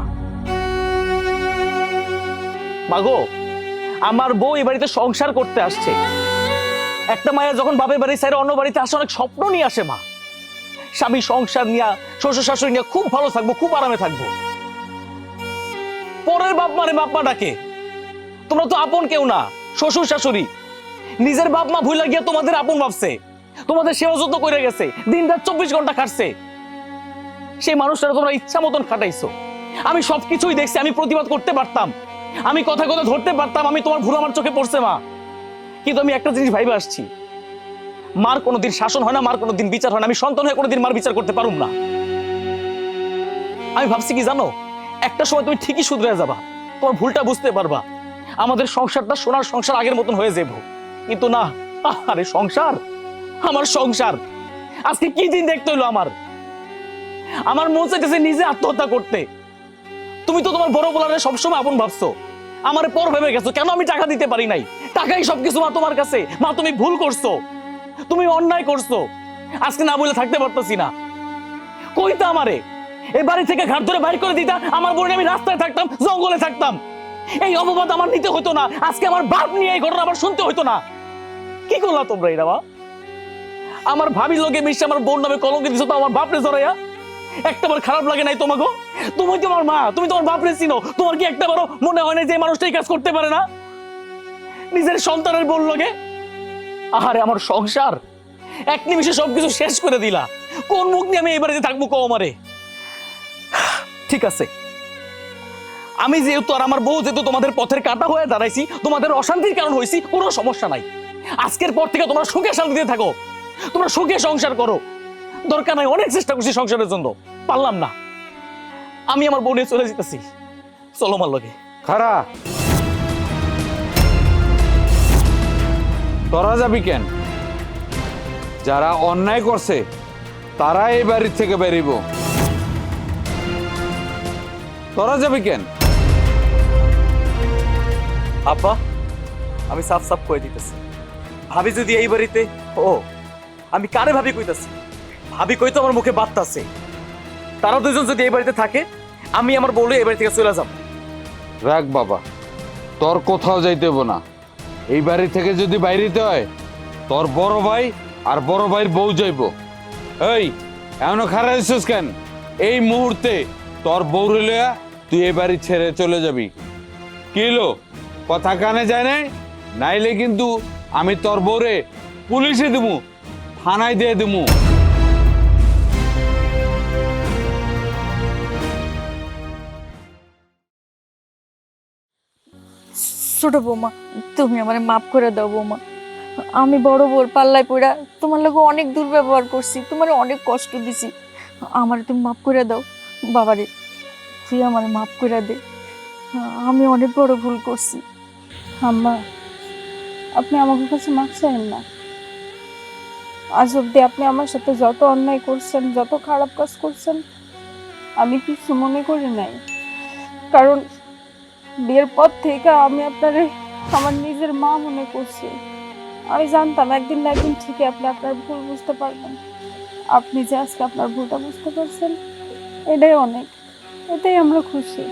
মাগো, আমার বউ এই বাড়িতে সংসার করতে আসছে। একটা মায়া যখন বাপের বাড়ি ছেড়ে অন্য বাড়িতে আসে অনেক স্বপ্ন নিয়ে আসে মা। স্বামী সংসার নিয়ে, শ্বশুর শাশুড়ি নিয়ে খুব ভালো থাকবো, খুব আরামে থাকবো। পরের বাপ মারে বাপ মা ডাকে। তোমরা তো আপন কেউ না, শ্বশুর শাশুড়ি। নিজের বাপ মা ভুলে গিয়ে তোমাদের আপন ভাবছে, তোমাদের সেবা যত্ন করে গেছে, দিন রাত 24 ঘন্টা খাটছে। সেই মানুষটা তোমরা ইচ্ছা মতন খাটাইছো। আমি সবকিছুই দেখছি, আমি প্রতিবাদ করতে পারতাম, আমি কথা কথা ধরতে পারতাম, আমি তোমার ভুল আমার চোখে পড়ছে মা। কিন্তু আমি একটা জিনিস ভাইবে আসছি, মার কোনোদিন শাসন হয় না, মার কোনোদিন বিচার হয় না। আমি সন্তান হয়ে কোনোদিন মার বিচার করতে পারুম না। আমি ভাবছি কি জানো, একটা সময় তুমি ঠিকই শুধরে যাবা, তোমার ভুলটা বুঝতে পারবা, আমাদের সংসারটা সোনার সংসার আগের মতন হয়ে যাবো। কিন্তু না, আরে সংসার, আমার সংসার আজকে কি দিন দেখতে হইলো আমার মন চাইতেছে নিজে আত্মহত্যা করতে। তুমি তো তোমার বড় বলারে সবসময় আপন ভাবছো, আমার পর ভেবে গেছো। কেন আমি টাকা দিতে পারি নাই? টাকাই সবকিছু মা তোমার কাছে। মা তুমি ভুল করছো, তুমি অন্যায় করছো। আজকে না বলে থাকতে পারতেছি না। কইতা আমারে এই বাড়ি থেকে ঘাট ধরে বাইর করে দিতা, আমার বোন আমি রাস্তায় থাকতাম, জঙ্গলে থাকতাম। এই অপবাদ আমার নিতে হইতো না, আজকে আমার বাপ নিয়ে এই ঘটনা আবার শুনতে হইতো না। কি করলা তোমরা এরা? আমার ভাবি লোকে মিশে আমার বোন নামে কলঙ্ক দিছো, তো আমার বাপরে জড়াইয়া একটাবার খারাপ লাগে নাই তোমাকে? তুমি তোমার মা, তুমি তোমার বাপরে চিনো, তোমার কি একটাবারও মনে হয় না যে মানুষটা এই কাজ করতে পারে না? নিজের সন্তানের বলল গে আহারে আমার সংসার এক নিমিষে সবকিছু শেষ করে দিলা। কোন মুখ নিয়ে আমি এই বাড়িতে থাকবো কও আমারে? ঠিক আছে, আমি যেহেতু আর আমার বউ যেহেতু তোমাদের পথের কাঁটা হয়ে দাঁড়াইছি, তোমাদের অশান্তির কারণ হয়েছি, কোনো সমস্যা নাই। আজকের পর থেকে তোমরা সুখে শান্তিতে থাকো, তোমরা সুখে সংসার করো। দরকার নাই, অনেক চেষ্টা করছি সংসারের জন্য, পারলাম না। আমি আমার বউ নিয়ে চলে যেতেছি, চলো আমার লগে। খারা, তোরা যাবি কেন? যারা অন্যায় করছে তারা এই বাড়ির থেকে বেরিব। তোরা যাবি কেন? আব্বা, আমি সাফ সাফ কয়ে দিতেছি, ভাবি যদি এই বাড়িতে, ও আমি কারে ভাবি কইতাছি, ভাবি কই তো আমার মুখে বার্তাছে, তারা দুজন যদি এই বাড়িতে থাকে, আমি আমার বউলে এই বাড়ি থেকে চলে যাব। রাখ বাবা, তোর কোথাও যাইতে হবো না। এই বাড়ি থেকে যদি বাইরেতে হয়, তোর বড় ভাই আর বড় ভাইয়ের বউ যাইব। এই এমন খারাপ হইছিস কেন? এই মুহূর্তে তোর বউ লইয়া তুই এই বাড়ি ছেড়ে চলে যাবি। কিলো কথা কানে যায় নাই? নাইলে কিন্তু আমি তোর বউরে পুলিশে দিমু, থানায় দিয়ে দিমু। ছোট বৌমা, তুমি আমারে মাফ করে দাও বৌমা। আমি বড় বউর পাল্লায় পড়া তোমার লগে অনেক দুর্ব্যবহার করছি, তোমার অনেক কষ্ট দিছি। আমারে তুমি মাফ করে দাও। বাবারে, তুই আমারে মাফ করে দে, আমি অনেক বড় ভুল করছি। আম্মা, আপনি আমাকে কাছে মাফ চাইেন না। আজ অব্দি আপনি আমার সাথে যত অন্যায় করছেন, যত খারাপ কাজ করছেন, আমি কিছু মনে করি নাই। কারণ বিয়ের পর থেকে আমি আপনারে আমার নিজের মা মনে করছি। আমি জানতাম একদিন না একদিন ঠিকই আপনি আপনার ভুল বুঝতে পারবেন। আপনি যে আজকে আপনার ভুলটা বুঝতে পারছেন, এটাই অনেক, এটাই আমরা খুশি।